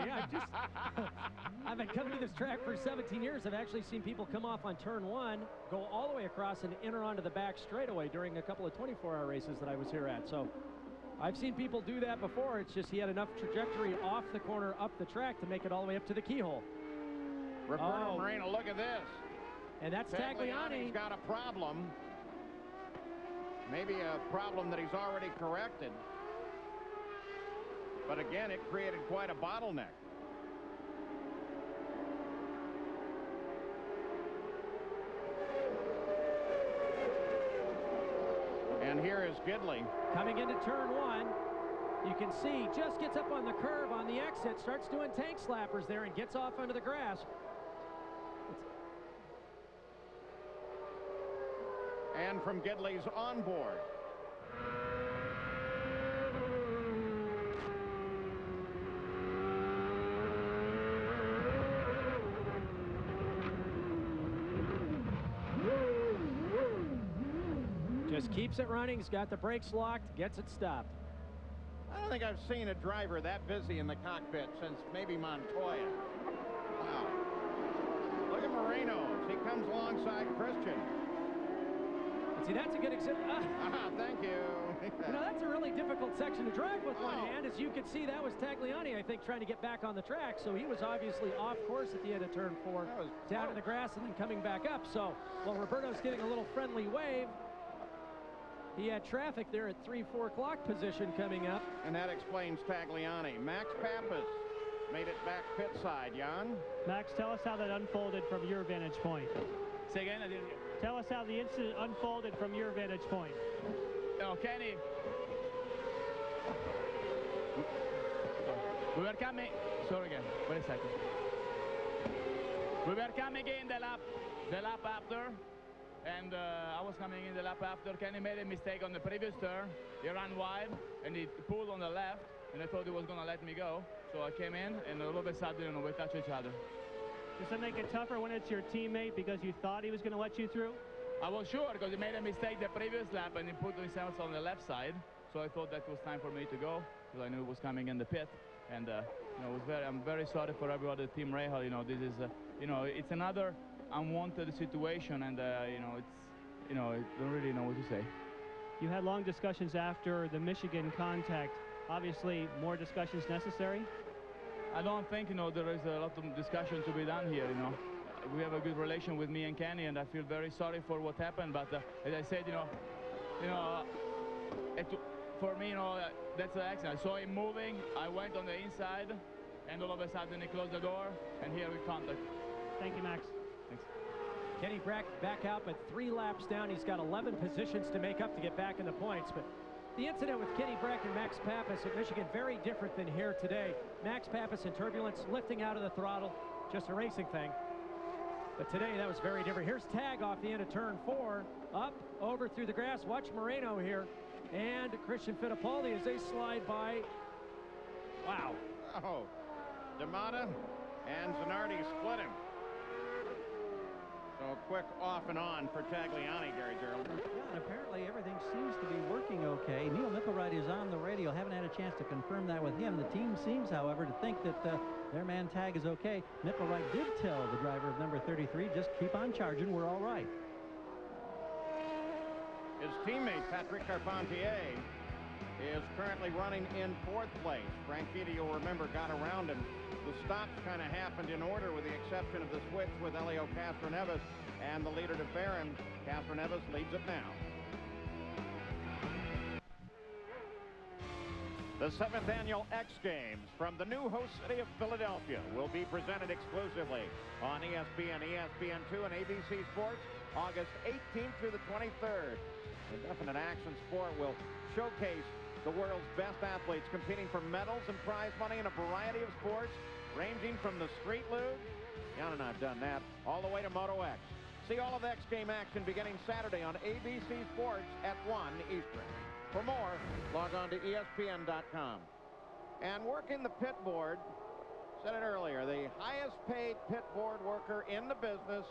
I've been coming to this track for 17 years. I've actually seen people come off on turn 1, go all the way across and enter onto the back straightaway during a couple of 24-hour races that I was here at. So I've seen people do that before. It's just he had enough trajectory off the corner up the track to make it all the way up to the keyhole. Roberto Moreno, look at this. And that's Tagliani. He's got a problem. Maybe a problem that he's already corrected. But again, it created quite a bottleneck. And here is Gidley. Coming into turn 1. You can see just gets up on the curb on the exit, starts doing tank slappers there and gets off onto the grass. And from Gidley's onboard. Just keeps it running. He's got the brakes locked, gets it stopped. I don't think I've seen a driver that busy in the cockpit since maybe Montoya. Wow. Look at Moreno as he comes alongside Christian. See, that's a good example. Thank you. You know, that's a really difficult section to drive with one hand. As you can see, that was Tagliani, I think, trying to get back on the track. So he was obviously off course at the end of turn 4, down in the grass and then coming back up. So while Roberto's getting a little friendly wave, he had traffic there at 3-4 o'clock position coming up. And that explains Tagliani. Max Pappas made it back pit side. Jan? Max, tell us how that unfolded from your vantage point. Say again, I didn't hear. Tell us how the incident unfolded from your vantage point. No, Kenny. We were coming. Sorry again. Wait a second. We were coming in the lap after, and I was coming in the lap after. Kenny made a mistake on the previous turn. He ran wide, and he pulled on the left, and I thought he was going to let me go. So I came in, and all of a sudden, we touched each other. Does that make it tougher when it's your teammate because you thought he was going to let you through? I was sure because he made a mistake the previous lap and he put himself on the left side. So I thought that was time for me to go because I knew it was coming in the pit. And you know, I'm very sorry for everybody, Team Rahal. You know, this is it's another unwanted situation, and I don't really know what to say. You had long discussions after the Michigan contact. Obviously, more discussions necessary. I don't think, there is a lot of discussion to be done here, We have a good relation with me and Kenny, and I feel very sorry for what happened. But as I said, for me, that's an accident. I saw him moving. I went on the inside, and all of a sudden he closed the door, and here we contact. Thank you, Max. Thanks. Kenny Brack back out, but 3 laps down. He's got 11 positions to make up to get back in the points. But the incident with Kenny Brack and Max Pappas at Michigan, very different than here today. Max Pappas in turbulence, lifting out of the throttle, just a racing thing. But today, that was very different. Here's Tag off the end of turn 4, up, over through the grass. Watch Moreno here, and Christian Fittipaldi as they slide by. Wow. Oh, D'Amata and Zanardi split him. So a quick off and on for Tagliani, Gary Gerald. Yeah, and apparently everything seems to be working okay. Neil Mickelwright is on the radio. Haven't had a chance to confirm that with him. The team seems, however, to think that their man Tag is okay. Mickelwright did tell the driver of number 33, just keep on charging, we're all right. His teammate, Patrick Carpentier, is currently running in 4th place. Franchitti, you'll remember, got around him. The stops kind of happened in order with the exception of the switch with Helio Castroneves and the leader to Barron. Castroneves leads it now. The 7th annual X Games from the new host city of Philadelphia will be presented exclusively on ESPN, ESPN2, and ABC Sports August 18th through the 23rd. The Definite Action Sport will showcase the world's best athletes competing for medals and prize money in a variety of sports, ranging from the Street Luge, Jan and I've done that, all the way to Moto X. See all of the X Game action beginning Saturday on ABC Sports at 1 Eastern. For more, log on to ESPN.com. And working the pit board, said it earlier, the highest paid pit board worker in the business,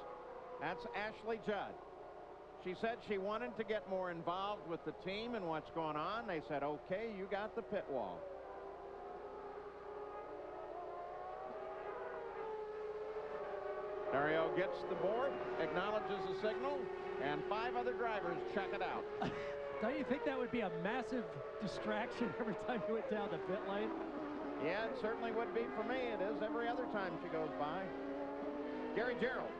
that's Ashley Judd. She said she wanted to get more involved with the team and what's going on. They said, okay, you got the pit wall. Dario gets the board, acknowledges the signal, and 5 other drivers check it out. Don't you think that would be a massive distraction every time you went down the pit lane? Yeah, it certainly would be for me. It is every other time she goes by. Gary Gerould.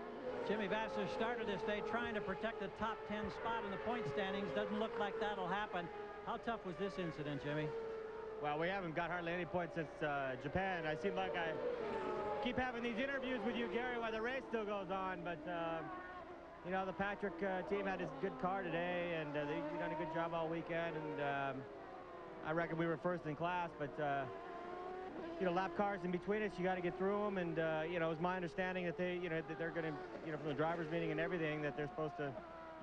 Jimmy Vasser started this day trying to protect the top 10 spot in the point standings. Doesn't look like that'll happen. How tough was this incident, Jimmy? Well, we haven't got hardly any points since Japan. I seem like I keep having these interviews with you, Gary, while the race still goes on, but you know, the Patrick team had his good car today, and they've done a good job all weekend, and I reckon we were first in class, but you know, lap cars in between us, you got to get through them, and you know, it was my understanding that they, you know, that they're going to, you know, from the drivers meeting and everything, that they're supposed to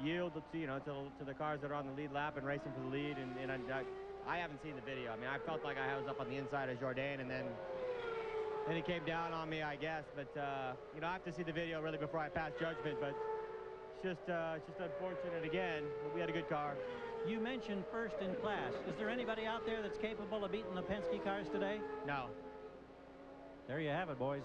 yield to, you know, to the cars that are on the lead lap and racing for the lead, and I haven't seen the video. I mean, I felt like I was up on the inside of Jourdain, and then he came down on me, I guess, but you know, I have to see the video really before I pass judgment, but it's just unfortunate again. We had a good car. You mentioned first in class. Is there anybody out there that's capable of beating the Penske cars today? No. There you have it, boys.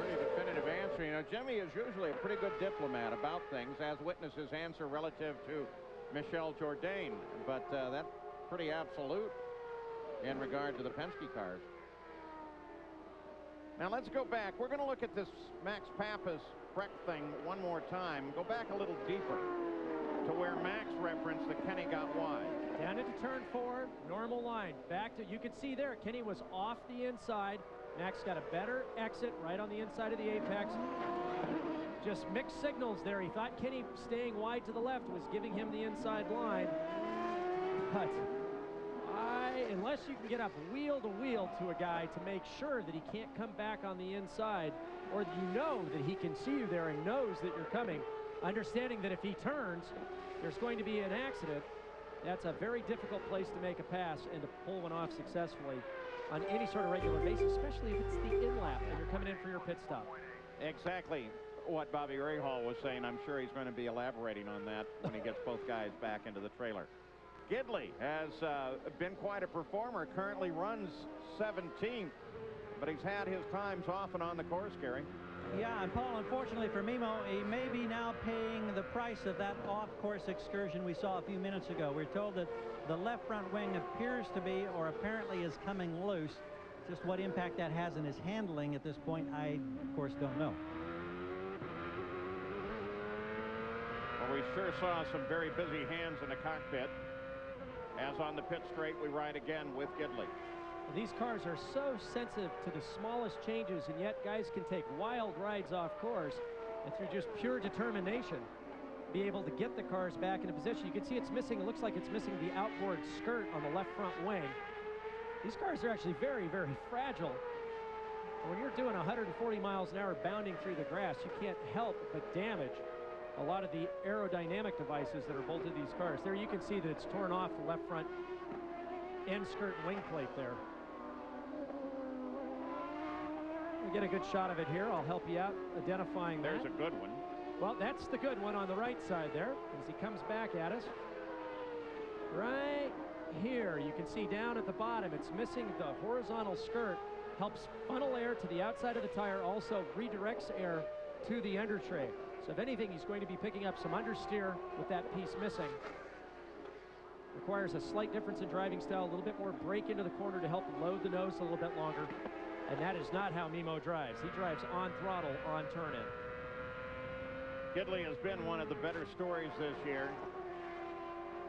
Pretty definitive answer. You know, Jimmy is usually a pretty good diplomat about things, as witness his answer relative to Michel Jourdain, but that's pretty absolute in regard to the Penske cars. Now let's go back. We're going to look at this Max Pappas Breck thing one more time. Go back a little deeper to where Max referenced that Kenny got wide. Down into turn 4, normal line. Back to, you could see there, Kenny was off the inside. Max got a better exit right on the inside of the apex. Just mixed signals there. He thought Kenny staying wide to the left was giving him the inside line. But unless you can get up wheel to wheel to a guy to make sure that he can't come back on the inside, or you know that he can see you there and knows that you're coming, understanding that if he turns, there's going to be an accident, that's a very difficult place to make a pass and to pull one off successfully on any sort of regular basis, especially if it's the in-lap and you're coming in for your pit stop. Exactly what Bobby Rahal was saying. I'm sure he's going to be elaborating on that when he gets both guys back into the trailer. Gidley has been quite a performer, currently runs 17th, but he's had his times off and on the course, Gary. Yeah, and Paul, unfortunately for Mimo, he may be now paying the price of that off-course excursion we saw a few minutes ago. We're told that the left front wing appears to be, or apparently is coming loose. Just what impact that has in his handling at this point, I, of course, don't know. Well, we sure saw some very busy hands in the cockpit. As on the pit straight, we ride again with Gidley. These cars are so sensitive to the smallest changes, and yet guys can take wild rides off course and through just pure determination be able to get the cars back into position. You can see it's missing, it looks like it's missing the outboard skirt on the left front wing. These cars are actually very, very fragile. And when you're doing 140 miles an hour bounding through the grass, you can't help but damage a lot of the aerodynamic devices that are bolted to these cars. There you can see that it's torn off the left front end skirt wing plate there. We get a good shot of it here. I'll help you out identifying There's that. a good one. Well, that's the good one on the right side there as he comes back at us. Right here, you can see down at the bottom, it's missing the horizontal skirt. Helps funnel air to the outside of the tire, also redirects air to the under tray. So if anything, he's going to be picking up some understeer with that piece missing. Requires a slight difference in driving style, a little bit more brake into the corner to help load the nose a little bit longer. And that is not how Mimo drives. He drives on throttle, on turn-in. Gidley has been one of the better stories this year.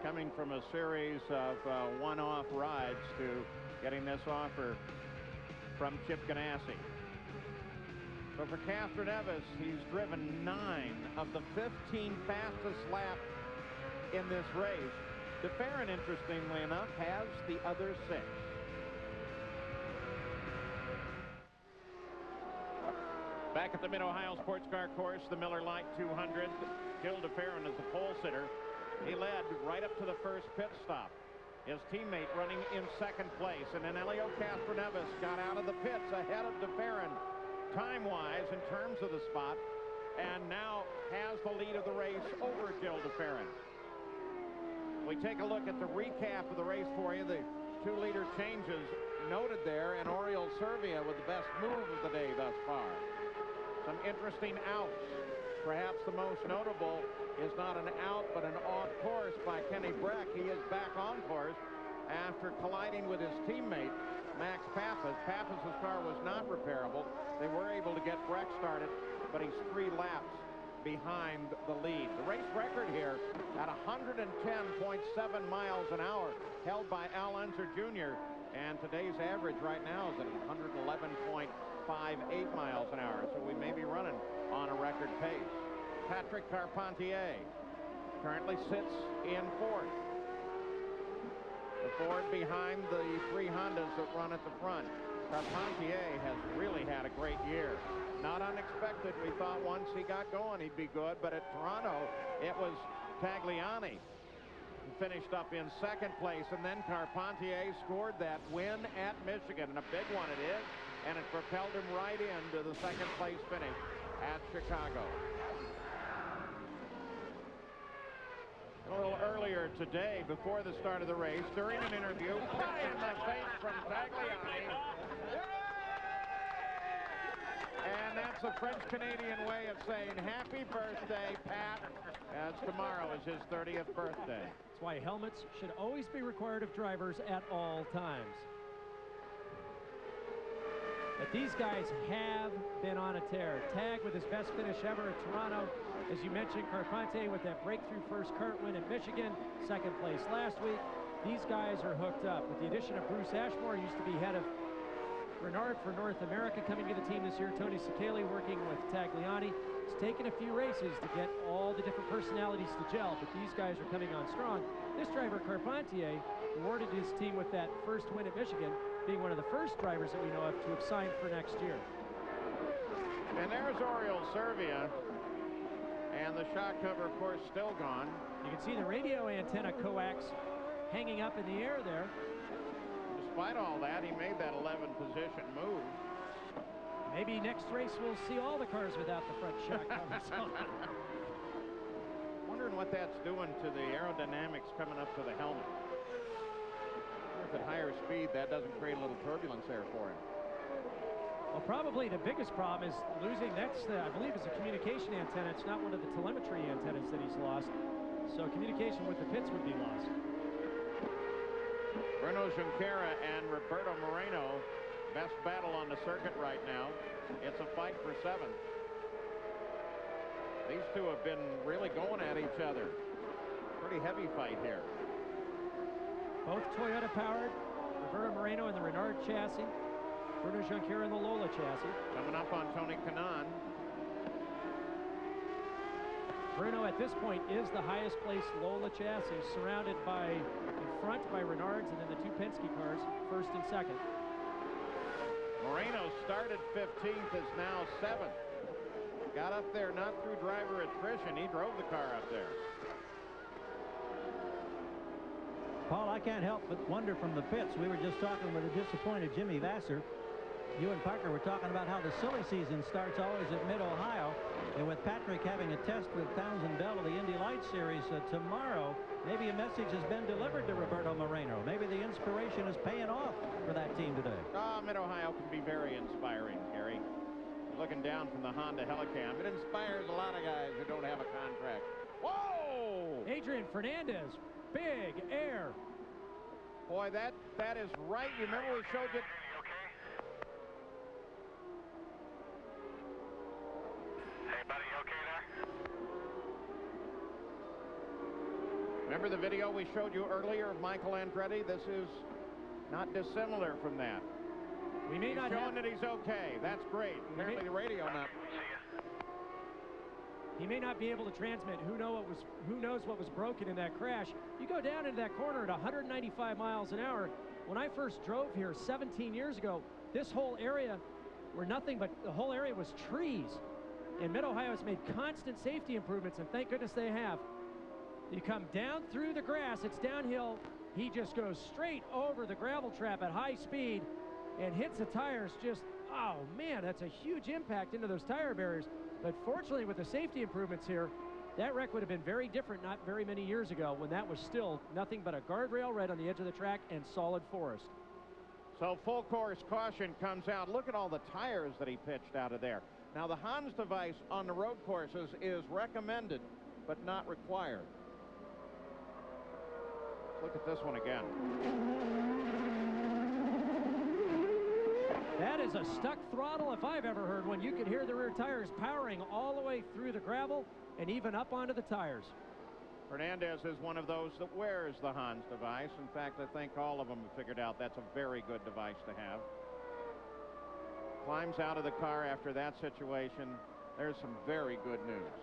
coming from a series of one-off rides to getting this offer from Chip Ganassi. So for Castroneves, he's driven 9 of the 15 fastest laps in this race. DeFerrin, interestingly enough, has the other 6. Back at the Mid-Ohio Sports Car Course, the Miller Lite 200, Gil DeFerrin is the pole sitter. He led right up to the first pit stop. His teammate running in second place, and then Helio Castroneves got out of the pits ahead of DeFerrin, time-wise in terms of the spot, and now has the lead of the race over Gil DeFerrin. We take a look at the recap of the race for you. The 2-leader changes noted there, and Oriol Servia with the best move of the day thus far. Some interesting outs. Perhaps the most notable is not an out, but an off course by Kenny Breck. He is back on course after colliding with his teammate, Max Pappas. Pappas' car was not repairable. They were able to get Breck started, but he's 3 laps behind the lead. The race record here at 110.7 miles an hour, held by Al Unser Jr., and today's average right now is at 111.58 miles an hour, so we may be running on a record pace. Patrick Carpentier currently sits in 4th. The Ford behind the 3 Hondas that run at the front. Carpentier has really had a great year. Not unexpected. We thought once he got going he'd be good, but at Toronto it was Tagliani who finished up in second place, and then Carpentier scored that win at Michigan, and a big one it is, and it propelled him right into the second place finish at Chicago. A little earlier today, before the start of the race, during an interview, pie in the face from Tagliani. And that's a French-Canadian way of saying happy birthday, Pat, as tomorrow is his 30th birthday. That's why helmets should always be required of drivers at all times. But these guys have been on a tear. Tag with his best finish ever at Toronto. As you mentioned, Carpentier with that breakthrough first kart win at Michigan, second place last week. These guys are hooked up. With the addition of Bruce Ashmore, used to be head of Renard for North America, coming to the team this year. Tony Sicali working with Tagliani. It's taken a few races to get all the different personalities to gel, but these guys are coming on strong. This driver, Carpentier, rewarded his team with that first win at Michigan, being one of the first drivers that we know of to have signed for next year. And there's Oriol Servia, and the shock cover, of course, still gone. You can see the radio antenna coax hanging up in the air there. Despite all that, he made that 11th position move. Maybe next race we'll see all the cars without the front shock covers on. Wondering what that's doing to the aerodynamics coming up to the helmet. If at higher speed, that doesn't create a little turbulence there for him. Well, probably the biggest problem is losing. That's the, I believe, is a communication antenna. It's not one of the telemetry antennas that he's lost. So communication with the pits would be lost. Bruno Junqueira and Roberto Moreno, best battle on the circuit right now. It's a fight for 7th. These two have been really going at each other. Pretty heavy fight here. Both Toyota powered. Roberto Moreno in the Renard chassis. Bruno Junqueira in the Lola chassis. Coming up on Tony Kanaan. Bruno at this point is the highest placed Lola chassis, surrounded by, in front by Renards, and then the 2 Penske cars, first and second. Moreno started 15th, is now 7th. Got up there not through driver attrition. He drove the car up there. Paul, I can't help but wonder from the pits. We were just talking with a disappointed Jimmy Vasser. You and Parker were talking about how the silly season starts always at Mid-Ohio. And with Patrick having a test with Townsend Bell of the Indy Lights Series tomorrow, maybe a message has been delivered to Roberto Moreno. Maybe the inspiration is paying off for that team today. Mid-Ohio can be very inspiring, Gary. Looking down from the Honda Helicam, it inspires a lot of guys who don't have a contract. Whoa! Adrian Fernandez, big air. Boy, that is right. You remember we showed you. Remember the video we showed you earlier of Michael Andretti? This is not dissimilar from that. We may not showing that he's okay. That's great. Apparently the radio not. He may not be able to transmit. Who knows what was broken in that crash? You go down into that corner at 195 miles an hour. When I first drove here 17 years ago, this whole area were nothing but the whole area was trees. And Mid-Ohio has made constant safety improvements, and thank goodness they have. You come down through the grass, it's downhill. He just goes straight over the gravel trap at high speed and hits the tires. Just, oh man, that's a huge impact into those tire barriers. But fortunately, with the safety improvements here, that wreck would have been very different not very many years ago when that was still nothing but a guardrail right on the edge of the track and solid forest. So full course caution comes out. Look at all the tires that he pitched out of there. Now the Hans device on the road courses is recommended, but not required. Look at this one again. That is a stuck throttle if I've ever heard one. You can hear the rear tires powering all the way through the gravel and even up onto the tires. Hernandez is one of those that wears the Hans device. In fact, I think all of them have figured out that's a very good device to have. Climbs out of the car after that situation. There's some very good news.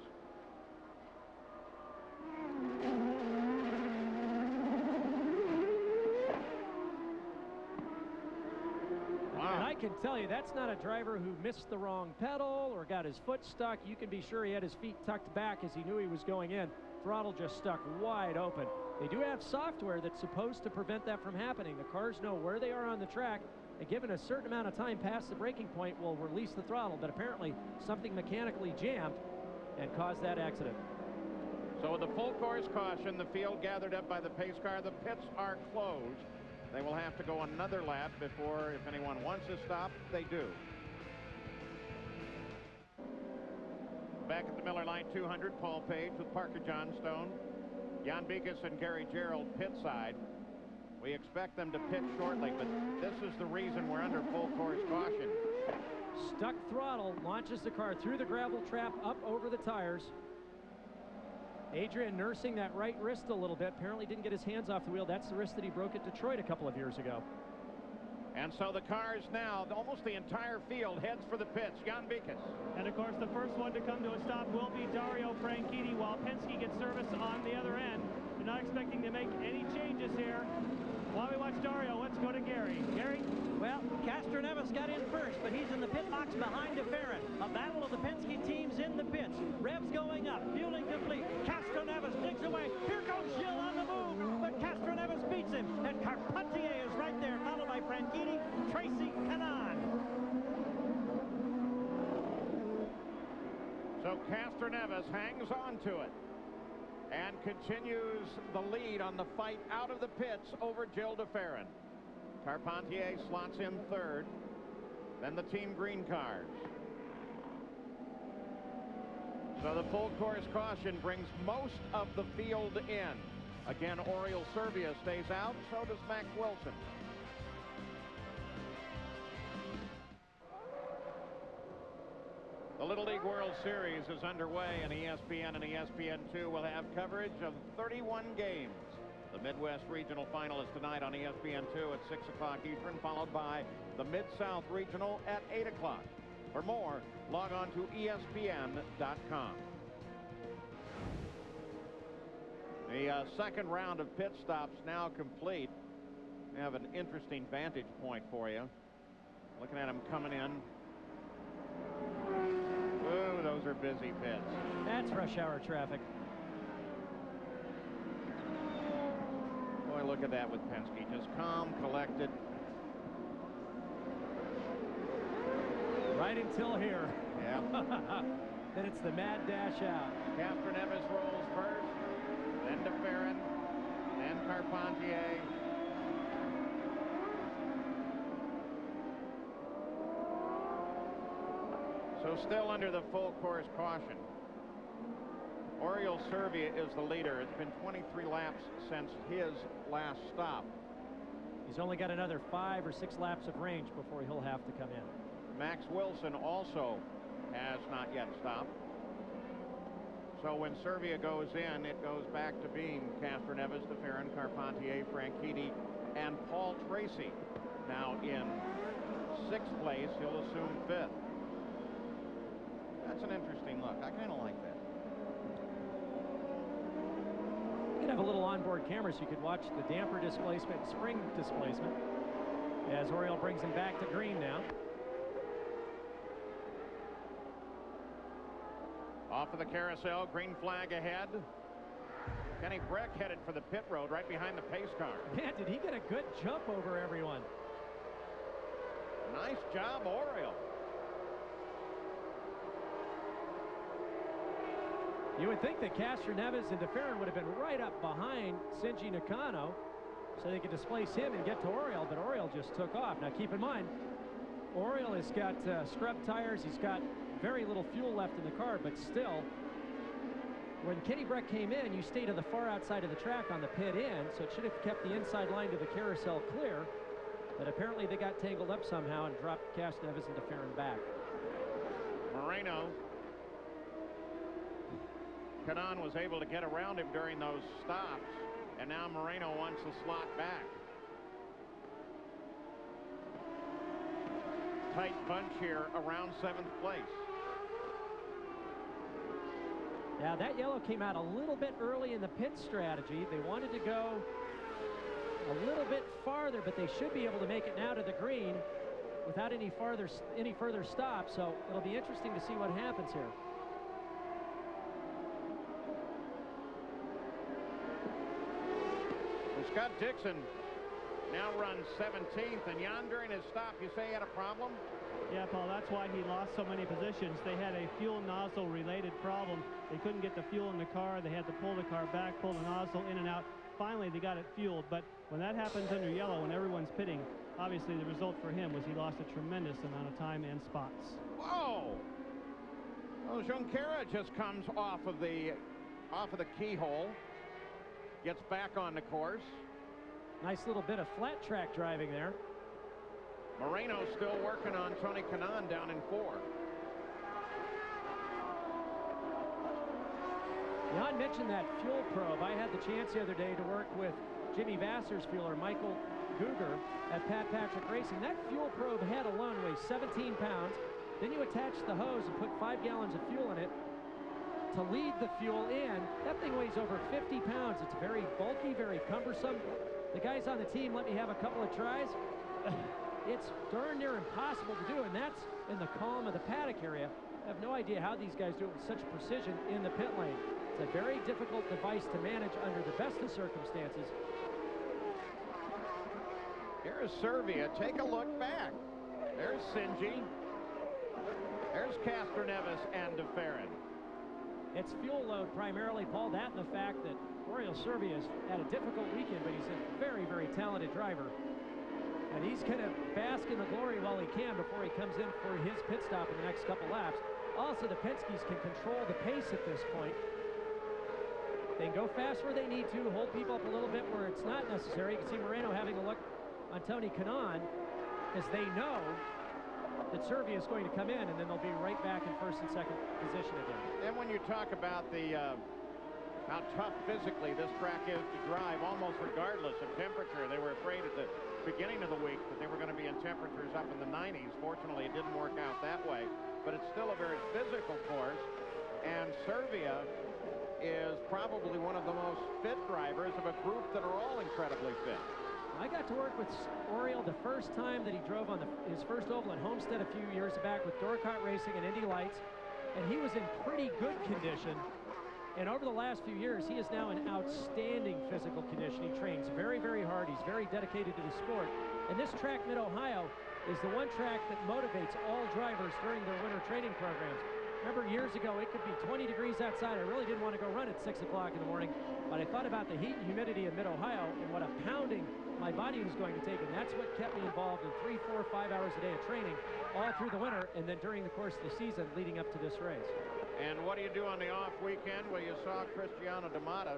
Wow. And I can tell you, that's not a driver who missed the wrong pedal or got his foot stuck. You can be sure he had his feet tucked back as he knew he was going in. Throttle just stuck wide open. They do have software that's supposed to prevent that from happening. The cars know where they are on the track, and given a certain amount of time past the braking point, will release the throttle. But apparently, something mechanically jammed and caused that accident. So with the full course caution, the field gathered up by the pace car, the pits are closed. They will have to go another lap before, if anyone wants to stop, they do. Back at the Miller Lite 200, Paul Page with Parker Johnstone, Jan Beekes and Gary Gerould pit side. We expect them to pit shortly, but this is the reason we're under full course caution. Stuck throttle launches the car through the gravel trap up over the tires. Adrian nursing that right wrist a little bit. Apparently didn't get his hands off the wheel. That's the wrist that he broke at Detroit a couple of years ago. And so the cars now, almost the entire field heads for the pits. Jan Beekes. And of course, the first one to come to a stop will be Dario Franchitti while Penske gets service on the other end. They're not expecting to make any changes here. While we watch Dario, let's go to Gary. Gary? Well, Castroneves got in first, but he's in the pit box behind DeFerrin. A battle of the Penske teams in the pits. Revs going up, fueling complete. Castroneves digs away. Here comes Gilles on the move, but Castroneves beats him. And Carpentier is right there, followed by Franchitti, Tracy, Kanaan. So Castroneves hangs on to it and continues the lead on the fight out of the pits over Gilles DeFerrin. Carpentier slots him third. Then the Team Green cars. So the full course caution brings most of the field in. Again, Oriol Servia stays out, so does Max Wilson. The Little League World Series is underway, and ESPN and ESPN2 will have coverage of 31 games. The Midwest Regional Final is tonight on ESPN2 at 6 o'clock Eastern, followed by the Mid-South Regional at 8 o'clock. For more, log on to ESPN.com. The second round of pit stops now complete. We have an interesting vantage point for you. Looking at them coming in. Ooh, those are busy pits. That's rush hour traffic. Boy, look at that with Penske. Just calm, collected. Right until here. Yeah. Then it's the mad dash out. Castroneves rolls first, then DeFerrin, then Carpentier. So still under the full course caution. Oriol Servia is the leader. It's been 23 laps since his last stop. He's only got another 5 or 6 laps of range before he'll have to come in. Max Wilson also has not yet stopped. So when Servia goes in, it goes back to being Castroneves, DeFerrin, Carpentier, Franchitti, and Paul Tracy. Now in 6th place, he'll assume 5th. That's an interesting look. I kind of like that. You could have a little onboard camera so you could watch the damper displacement, spring displacement, as Oriole brings him back to green now. Off of the carousel, green flag ahead. Kenny Breck headed for the pit road right behind the pace car. Man, did he get a good jump over everyone. Nice job, Oriole. You would think that Castroneves and DeFerrin would have been right up behind Shinji Nakano so they could displace him and get to Oriole, but Oriole just took off. Now keep in mind, Oriole has got scrub tires. He's got very little fuel left in the car, but still, when Kenny Breck came in, you stay to the far outside of the track on the pit in, so it should have kept the inside line to the carousel clear, but apparently they got tangled up somehow and dropped Castroneves and DeFerrin back. Moreno. Kanaan was able to get around him during those stops, and now Moreno wants the slot back. Tight bunch here around 7th place. Now that yellow came out a little bit early in the pit strategy. They wanted to go a little bit farther, but they should be able to make it now to the green without any further stops. So it'll be interesting to see what happens here. And Scott Dixon now runs 17th, and Jan, during his stop, you say he had a problem? Yeah, Paul, that's why he lost so many positions. They had a fuel nozzle related problem. They couldn't get the fuel in the car. They had to pull the car back, pull the nozzle in and out. Finally, they got it fueled. But when that happens under yellow, when everyone's pitting, obviously the result for him was he lost a tremendous amount of time and spots. Whoa! Well, Junqueira just comes off of the keyhole, gets back on the course. Nice little bit of flat track driving there. Moreno still working on Tony Kanaan down in 4. Jan mentioned that fuel probe. I had the chance the other day to work with Jimmy Vassar's fueler, Michael Guger, at Pat Patrick Racing. That fuel probe head alone weighs 17 pounds. Then you attach the hose and put 5 gallons of fuel in it to lead the fuel in. That thing weighs over 50 pounds. It's very bulky, very cumbersome. The guys on the team let me have a couple of tries. It's darn near impossible to do, and that's in the calm of the paddock area. I have no idea how these guys do it with such precision in the pit lane. It's a very difficult device to manage under the best of circumstances. Here's Servia. Take a look back. There's Shinji. There's Castroneves and DeFerrin. It's fuel load primarily, Paul. That and the fact that Oriole Servia has had a difficult weekend, but he's a very, very talented driver. And he's going to bask in the glory while he can before he comes in for his pit stop in the next couple laps. Also, the Penske's can control the pace at this point. They can go fast where they need to, hold people up a little bit where it's not necessary. You can see Moreno having a look on Tony Kanaan as they know that Servia is going to come in, and then they'll be right back in first and second position again. And when you talk about the how tough physically this track is to drive, almost regardless of temperature, they were afraid at the beginning of the week that they were going to be in temperatures up in the 90s. Fortunately, it didn't work out that way, but it's still a very physical course, and Servia is probably one of the most fit drivers of a group that are all incredibly fit. I got to work with Oriole the first time that he drove on his first oval at Homestead a few years back with Dorcott Racing and Indy Lights, and he was in pretty good condition. And over the last few years, he is now in outstanding physical condition. He trains very, very hard. He's very dedicated to the sport. And this track, Mid-Ohio, is the one track that motivates all drivers during their winter training programs. Remember, years ago, it could be 20 degrees outside. I really didn't want to go run at 6 o'clock in the morning, but I thought about the heat and humidity of Mid-Ohio and what a pounding my body was going to take, and that's what kept me involved in 3, 4, 5 hours a day of training all through the winter and then during the course of the season leading up to this race. And what do you do on the off weekend? Well, you saw Cristiano D'Amata.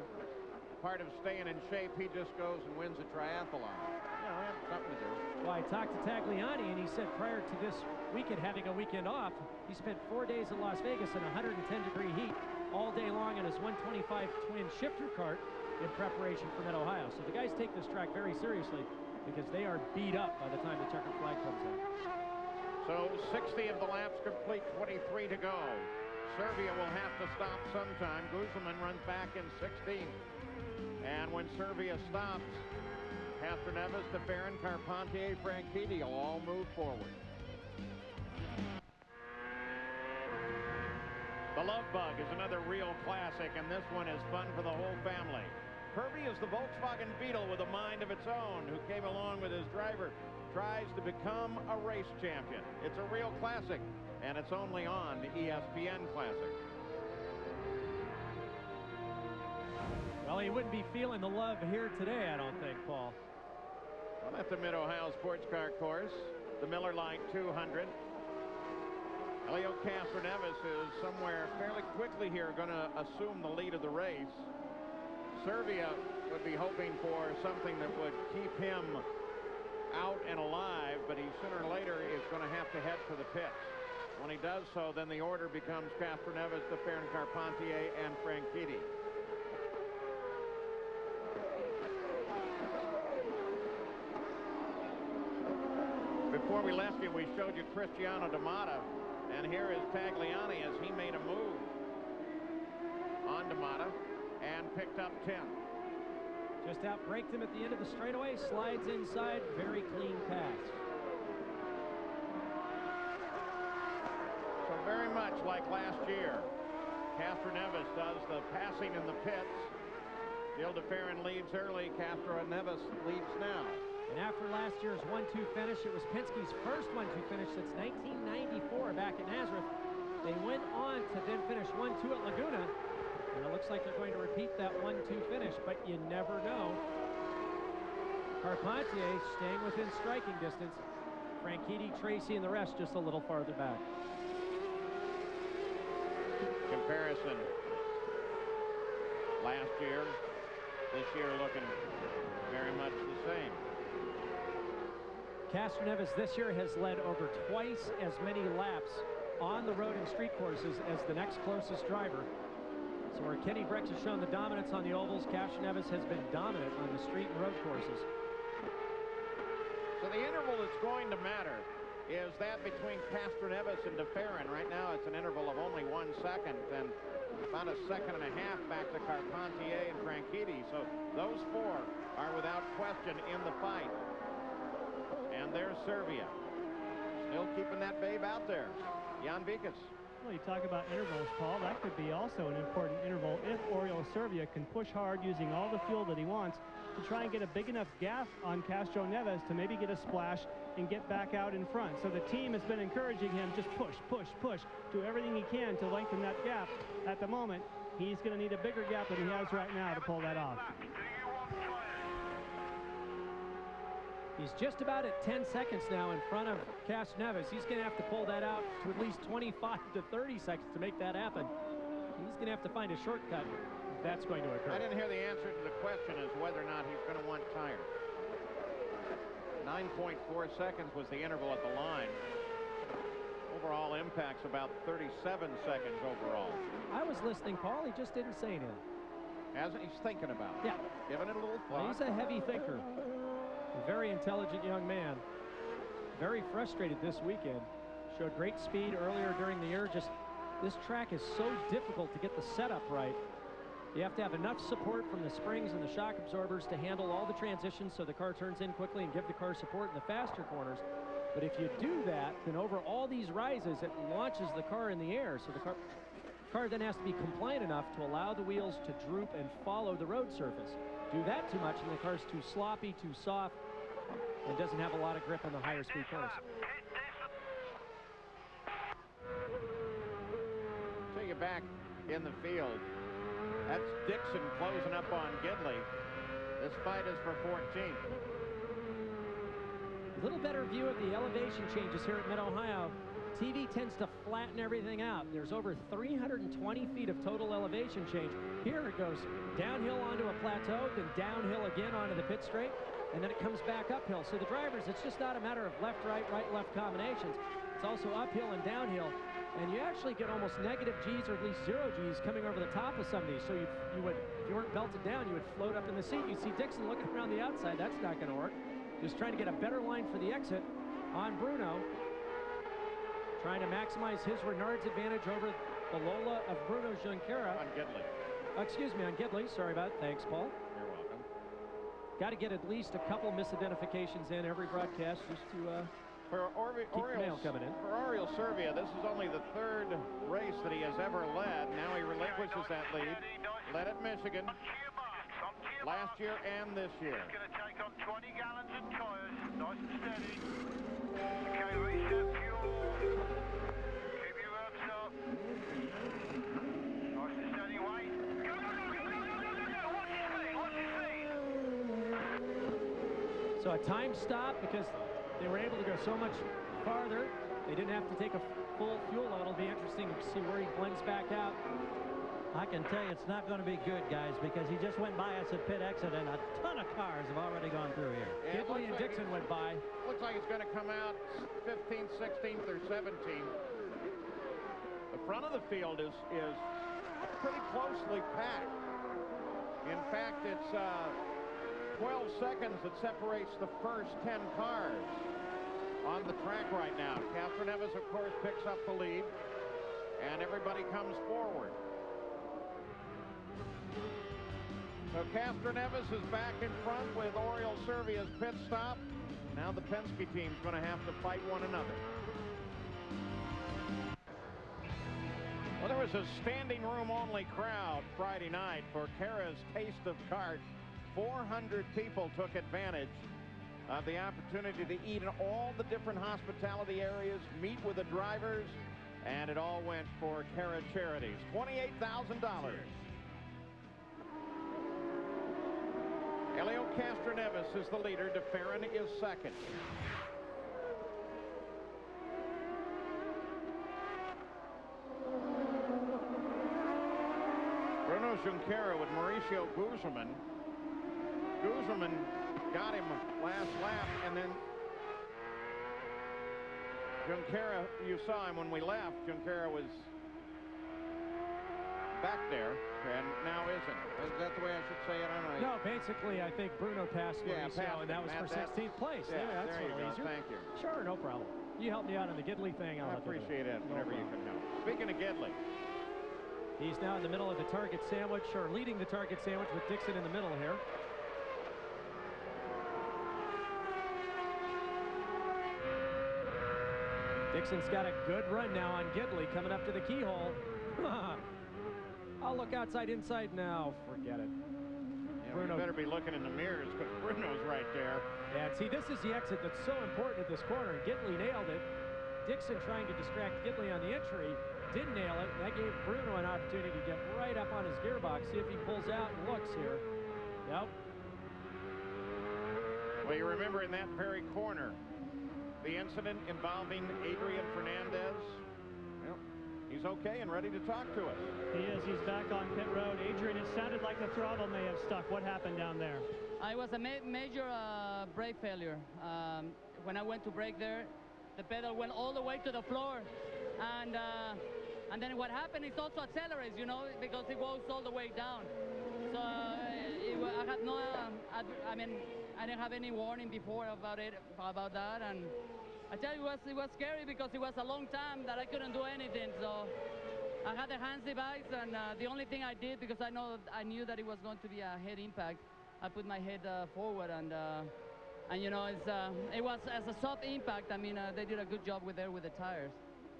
Part of staying in shape, he just goes and wins a triathlon. You know, that's something to do. Well, I talked to Tagliani, and he said prior to this weekend having a weekend off, he spent 4 days in Las Vegas in 110-degree heat all day long in his 125 twin shifter kart in preparation for Mid-Ohio. So the guys take this track very seriously because they are beat up by the time the checkered flag comes out. So 60 of the laps complete, 23 to go. Serbia will have to stop sometime. Guzman runs back in 16th. And when Serbia stops, Castroneves, DeFerrin, Carpentier, Franchitti will all move forward. The Love Bug is another real classic, and this one is fun for the whole family. Herbie is the Volkswagen Beetle with a mind of its own, who came along with his driver, tries to become a race champion. It's a real classic, and it's only on the ESPN Classic. Well, he wouldn't be feeling the love here today, I don't think, Paul. Well, at the Mid-Ohio Sports Car Course, the Miller Lite 200. Helio Castroneves is somewhere fairly quickly here going to assume the lead of the race. Serbia would be hoping for something that would keep him out and alive, but he sooner or later is going to have to head for the pits. When he does so, then the order becomes Castroneves, DeFerrin, Carpentier, and Franchitti. Before we left you, we showed you Cristiano D'Amata, and here is Tagliani as he made a move on D'Amata and picked up 10. Just outbraked him at the end of the straightaway, slides inside, very clean pass. So very much like last year, Castroneves does the passing in the pits. Gil DeFerrin leads early, Castroneves leads now. And after last year's 1-2 finish, it was Penske's first 1-2 finish since 1994 back at Nazareth. They went on to then finish 1-2 at Laguna, and it looks like they're going to repeat that 1-2 finish, but you never know. Carpentier staying within striking distance. Franchitti, Tracy, and the rest just a little farther back. Comparison. Last year, this year looking very much the same. Castroneves this year has led over twice as many laps on the road and street courses as the next closest driver. So where Kenny Brex has shown the dominance on the ovals, Castroneves has been dominant on the street and road courses. So the interval that's going to matter is that between Castroneves and DeFerrin. Right now it's an interval of only 1 second, and about a second and a half back to Carpentier and Franchitti. So those four are without question in the fight. And there's Serbia, still keeping that babe out there. Jan Vikas. Well, you talk about intervals, Paul. That could be also an important interval if Oriol Serbia can push hard using all the fuel that he wants to try and get a big enough gap on Castroneves to maybe get a splash and get back out in front. So the team has been encouraging him, just push, push, push, do everything he can to lengthen that gap. At the moment, he's going to need a bigger gap than he has right now to pull that off. He's just about at 10 seconds now in front of Castroneves. He's going to have to pull that out to at least 25 to 30 seconds to make that happen. He's going to have to find a shortcut if that's going to occur. I didn't hear the answer to the question as whether or not he's going to want tires. 9.4 seconds was the interval at the line. Overall impact's about 37 seconds overall. I was listening, Paul. He just didn't say anything. He's thinking about it. Yeah. Giving it a little thought. Well, he's a heavy thinker. A very intelligent young man. Very frustrated this weekend. Showed great speed earlier during the year. Just this track is so difficult to get the setup right. You have to have enough support from the springs and the shock absorbers to handle all the transitions so the car turns in quickly and give the car support in the faster corners. But if you do that, then over all these rises, it launches the car in the air. So the car then has to be compliant enough to allow the wheels to droop and follow the road surface. Do that too much and the car's too sloppy, too soft, and doesn't have a lot of grip on the higher speed course. So you're back in the field. That's Dixon closing up on Gidley. This fight is for 14th. A little better view of the elevation changes here at Mid-Ohio. TV tends to flatten everything out. There's over 320 feet of total elevation change. Here it goes downhill onto a plateau, then downhill again onto the pit straight, and then it comes back uphill. So the drivers, it's just not a matter of left, right, left combinations. It's also uphill and downhill. and you actually get almost negative G's or at least 0 G's coming over the top of some of these. So you would, if you weren't belted down, you would float up in the seat. You see Dixon looking around the outside. That's not going to work. Just trying to get a better line for the exit on Bruno. Trying to maximize his Renard's advantage over the Lola of Bruno Junqueira. On Gidley. Excuse me, on Gidley. Sorry about it. Thanks, Paul. You're welcome. Got to get at least a couple misidentifications in every broadcast just to For keep the mail coming in. For Oriol Servia, this is only the 3rd race that he has ever led. Now he relinquishes that lead. Led at Michigan last year and this year. He's going to take on 20 gallons of tyres, nice and steady. Okay, reset fuel. Keep your revs up. Nice and steady, wait. Go, go, go, go, go, go, go, go. Watch his feet, watch his feet. So a time stop because they were able to go so much farther. They didn't have to take a full fuel load. It'll be interesting to see where he blends back out. I can tell you it's not going to be good, guys, because he just went by us at pit exit, and a ton of cars have already gone through here. Yeah, Gidley and Dixon went by. Looks like it's going to come out 15th, 16th, or 17th. The front of the field is pretty closely packed. In fact, it's 12 seconds that separates the first 10 cars on the track right now. Castroneves, of course, picks up the lead, and everybody comes forward. So Castroneves is back in front with Oriol Servia's pit stop. Now the Penske team's going to have to fight one another. Well, there was a standing room only crowd Friday night for Kara's Taste of Kart. 400 people took advantage of the opportunity to eat in all the different hospitality areas, meet with the drivers, and it all went for Kara Charities. $28,000. Helio Castroneves is the leader. DeFerrin is second. Bruno Junqueira with Mauricio Guzman. Guzman got him last lap, and then Junqueira, you saw him when we left. Junqueira was back there, and now isn't. Is that the way I should say it? I don't know. No, basically, I think Bruno passed Mauricio, and that was for 16th place. Yeah, that's there you a little go. easier. Thank you. Sure, no problem. You helped me out on the Gidley thing. I appreciate it. No Whenever you problem. can help. Speaking of Gidley, he's now in the middle of the target sandwich, or leading the target sandwich with Dixon in the middle here. Dixon's got a good run now on Gidley coming up to the keyhole. I'll look outside, inside now. Forget it. yeah, Bruno. you better be looking in the mirrors because Bruno's right there. Yeah, see, this is the exit that's so important at this corner. Gidley nailed it. Dixon trying to distract Gidley on the entry. Didn't nail it. That gave Bruno an opportunity to get right up on his gearbox. See if he pulls out and looks here. Nope. Well, you remember in that very corner, the incident involving Adrian Fernandez. Well, he's okay and ready to talk to us. He is. He's back on pit road. Adrian, it sounded like the throttle may have stuck. What happened down there? It was a major brake failure. When I went to brake there, the pedal went all the way to the floor. And then what happened is also accelerates, you know, because it goes all the way down. So I had no, I mean, I didn't have any warning before about that. And I tell you, it was scary because it was a long time that I couldn't do anything. So I had the hands device, and the only thing I did, because I knew that it was going to be a head impact, I put my head forward, and you know, it was as a soft impact. I mean, they did a good job with the tires.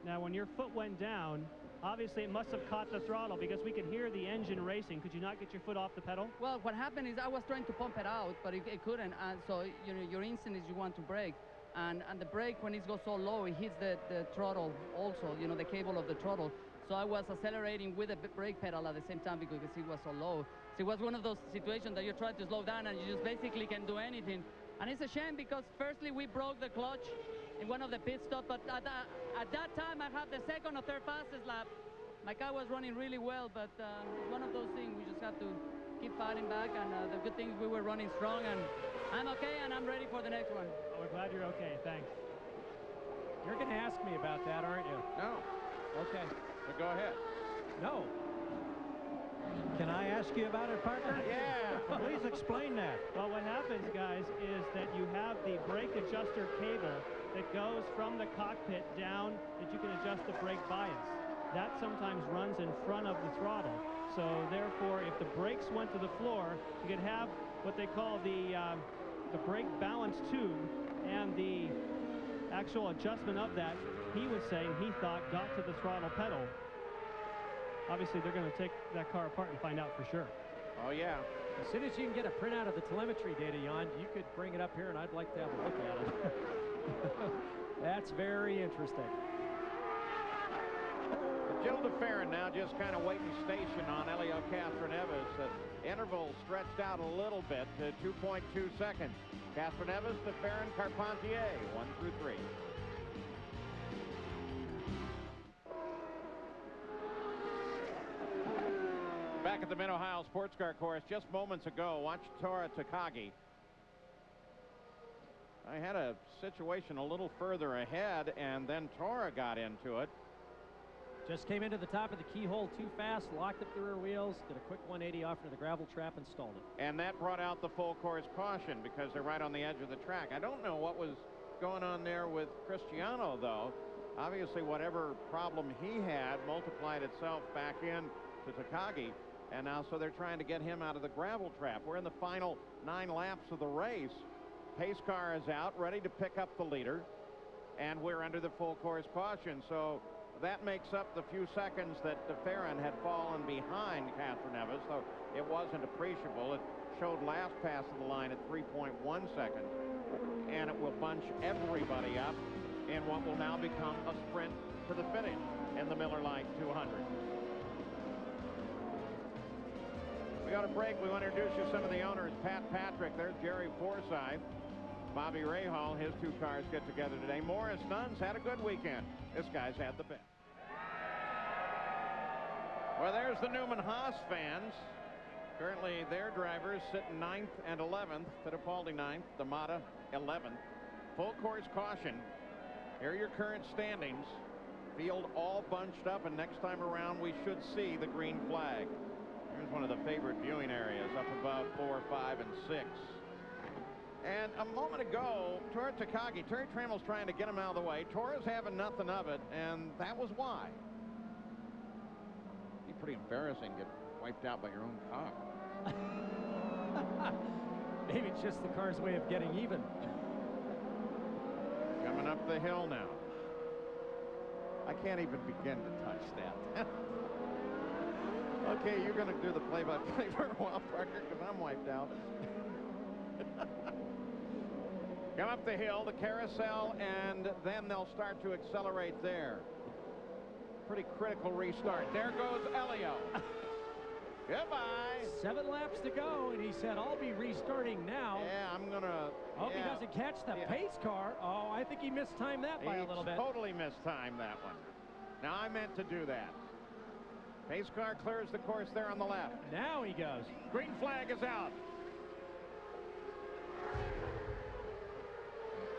Now, when your foot went down, obviously it must have caught the throttle because we could hear the engine racing. Could you not get your foot off the pedal? Well, what happened is I was trying to pump it out, but it couldn't. And so, you know, your instinct is you want to brake. And the brake, when it goes so low, it hits the throttle also, you know, the cable of the throttle. So I was accelerating with the brake pedal at the same time because it was so low. So it was one of those situations that you're trying to slow down and you just basically can't do anything. And it's a shame because firstly we broke the clutch in one of the pit stops, but at that time I had the second or third fastest lap. My car was running really well, but it's one of those things we just have to keep fighting back, and the good thing is we were running strong, and I'm okay, and I'm ready for the next one. Oh, we're glad you're okay. Thanks. You're going to ask me about that, aren't you? No. Okay. So go ahead. No. Can I ask you about it, partner? Yeah. Please explain that. Well, what happens, guys, is that you have the brake adjuster cable that goes from the cockpit down that you can adjust the brake bias. That sometimes runs in front of the throttle. So therefore, if the brakes went to the floor, you could have what they call the brake balance tube, and the actual adjustment of that, he was saying he thought got to the throttle pedal. Obviously, they're going to take that car apart and find out for sure. Oh, yeah. As soon as you can get a printout of the telemetry data, Jan, you could bring it up here, and I'd like to have a look at it. That's very interesting. Gil de Ferran now just kind of waiting station on Helio Castroneves. The interval stretched out a little bit to 2.2 seconds. Castroneves, de Ferran, Carpentier, 1 through 3. Back at the Mid-Ohio Sports Car Course just moments ago, watch Tora Takagi. I had a situation a little further ahead, and then Tora got into it. Just came into the top of the keyhole too fast, locked up the rear wheels, did a quick 180 off into the gravel trap, and stalled it. And that brought out the full course caution because they're right on the edge of the track. I don't know what was going on there with Cristiano, though. Obviously, whatever problem he had multiplied itself back in to Takagi. And now, so they're trying to get him out of the gravel trap. We're in the final 9 laps of the race. Pace car is out, ready to pick up the leader. And we're under the full course caution. So that makes up the few seconds that de Ferran had fallen behind Castroneves, so it wasn't appreciable. It showed last pass of the line at 3.1 seconds, and it will bunch everybody up in what will now become a sprint to the finish in the Miller Lite 200. We got a break. We want to introduce you to some of the owners. Pat Patrick, there's Jerry Forsythe. Bobby Rahal, his 2 cars get together today. Morris Nuns had a good weekend. This guy's had the best. Well, there's the Newman Haas fans. Currently, their drivers sit 9th and 11th. Fittipaldi 9th, D'Amata 11th. Full course caution. Here are your current standings. Field all bunched up, and next time around, we should see the green flag. Here's one of the favorite viewing areas up above 4, 5, and 6. And a moment ago, Tora Takagi, Terry Trammell's trying to get him out of the way. Tora's having nothing of it, and that was why. It'd be pretty embarrassing to get wiped out by your own car. Maybe it's just the car's way of getting even. Coming up the hill now. I can't even begin to touch that. Okay, you're going to do the play-by-play for a while, Parker, because I'm wiped out. Come up the hill, the carousel, and then they'll start to accelerate there. Pretty critical restart. There goes Helio. Goodbye. 7 laps to go, and he said, I'll be restarting now. Yeah, I'm going to... Hope he doesn't catch the pace car. Oh, I think he mistimed that by a little bit. Totally mistimed that one. Now, I meant to do that. Pace car clears the course there on the left. Now he goes. Green flag is out.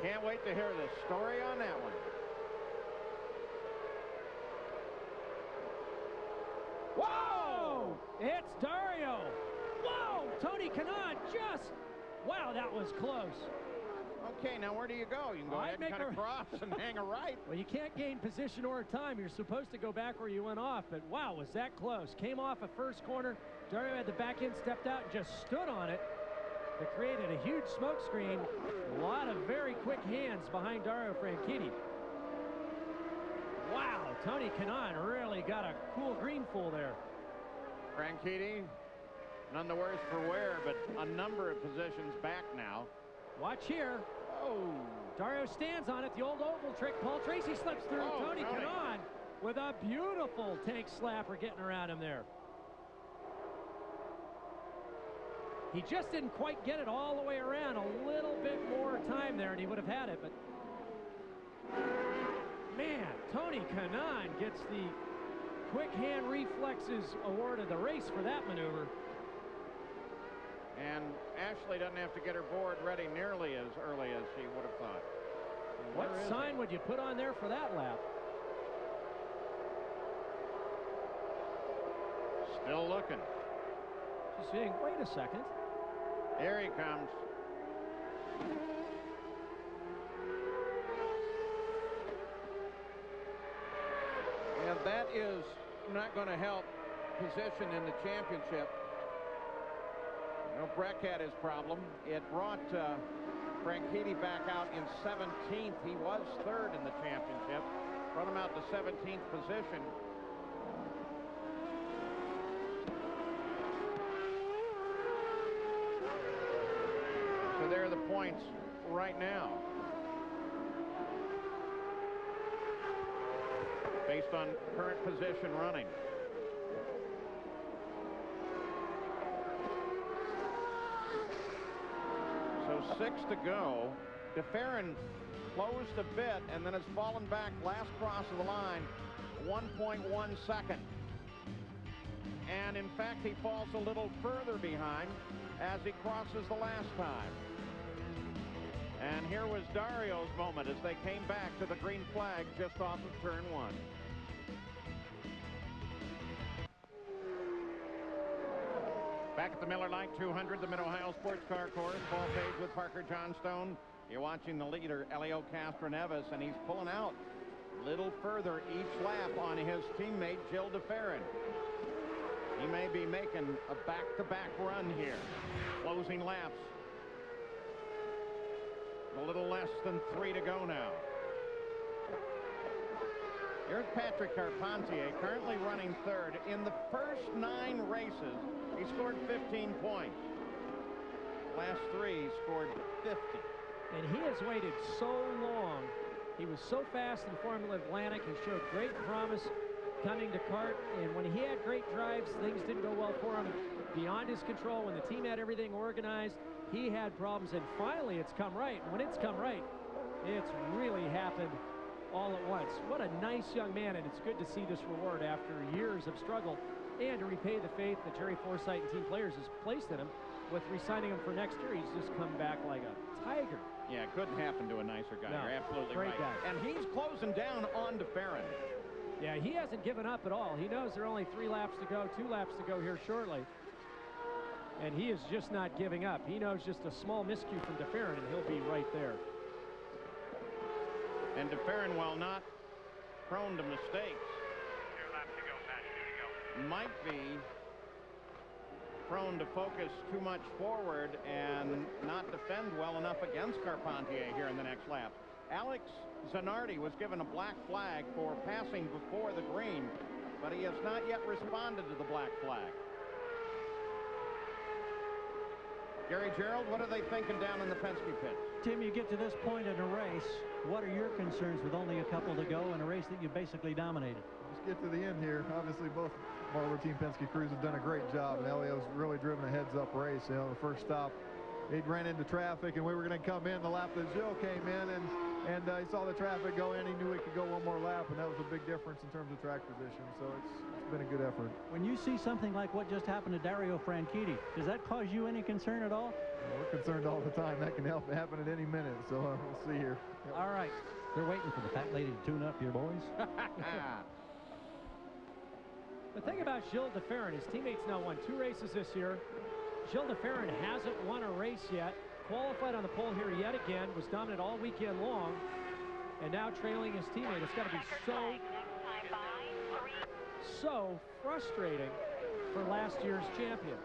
Can't wait to hear the story on that one. Whoa! It's Dario. Whoa! Tony Kanaan just... Wow, that was close. Okay, now where do you go? You can go ahead and cut across and hang a right. Well, you can't gain position or time. You're supposed to go back where you went off, but wow, was that close. Came off a first corner. Dario had the back end, stepped out, and just stood on it. It created a huge smoke screen. A lot of very quick hands behind Dario Franchitti. Wow, Tony Kanaan really got a cool green full there. Franchitti, none the worse for wear, but a number of positions back now. Watch here. Oh. Dario stands on it, the old oval trick. Paul Tracy slips through. Oh, Tony Kanaan with a beautiful tank slapper getting around him there. He just didn't quite get it all the way around. A little bit more time there, and he would have had it, but... Man, Tony Kanaan gets the quick hand reflexes award of the race for that maneuver. And Ashley doesn't have to get her board ready nearly as early as she would have thought. What sign would you put on there for that lap? Still looking. Just saying, wait a second. Here he comes. And that is not going to help position in the championship. Well, Breck had his problem. It brought Franchitti back out in 17th. He was third in the championship. Brought him out to 17th position. So there are the points right now, based on current position running. So 6 to go. DeFerrin closed a bit and then has fallen back last cross of the line 1.1 second. And in fact, he falls a little further behind as he crosses the last time. And here was Dario's moment as they came back to the green flag just off of turn 1. Back at the Miller Lite 200, the Mid-Ohio Sports Car Course. Paul Page with Parker Johnstone. You're watching the leader, Helio Castroneves, and he's pulling out a little further each lap on his teammate, Gil DeFerrin. He may be making a back-to-back run here. Closing laps. A little less than 3 to go now. Here's Patrick Carpentier, currently running third. In the first 9 races, he scored 15 points. Last 3, he scored 50. And he has waited so long. He was so fast in Formula Atlantic. He showed great promise coming to kart. And when he had great drives, things didn't go well for him. Beyond his control, when the team had everything organized, he had problems. And finally, it's come right. When it's come right, it's really happened all at once. What a nice young man, and it's good to see this reward after years of struggle and to repay the faith that Jerry Forsythe and Team Players has placed in him with re-signing him for next year. He's just come back like a tiger. Yeah, couldn't happen to a nicer guy. No, You're absolutely great right. guy. And he's closing down on DeFerrin. Yeah, he hasn't given up at all. He knows there are only 3 laps to go, 2 laps to go here shortly. And he is just not giving up. He knows just a small miscue from DeFerrin, and he'll be right there. And DeFerrin, while not prone to mistakes, 2 laps to go, Pat, 2 to go. might be prone to focus too much forward and not defend well enough against Carpentier here in the next lap. Alex Zanardi was given a black flag for passing before the green, but he has not yet responded to the black flag. Gary Gerould, what are they thinking down in the Penske pits? Tim, you get to this point in a race. What are your concerns with only a couple to go in a race that you basically dominated? Just get to the end here. Obviously, both Marlboro Team Penske crews have done a great job, and Helio's really driven a heads-up race. You know, the first stop, he ran into traffic, and we were going to come in the lap that Gil came in, and he saw the traffic go in. He knew he could go one more lap, and that was a big difference in terms of track position. So it's been a good effort. When you see something like what just happened to Dario Franchitti, does that cause you any concern at all? Well, we're concerned all the time. That can happen at any minute, so we'll see here. Yep. All right. They're waiting for the fat lady to tune up here, boys. The thing about Gil DeFerrin, his teammates now won 2 races this year. Gil DeFerrin hasn't won a race yet. Qualified on the pole here yet again. Was dominant all weekend long. And now trailing his teammate. It's got to be so frustrating for last year's champion.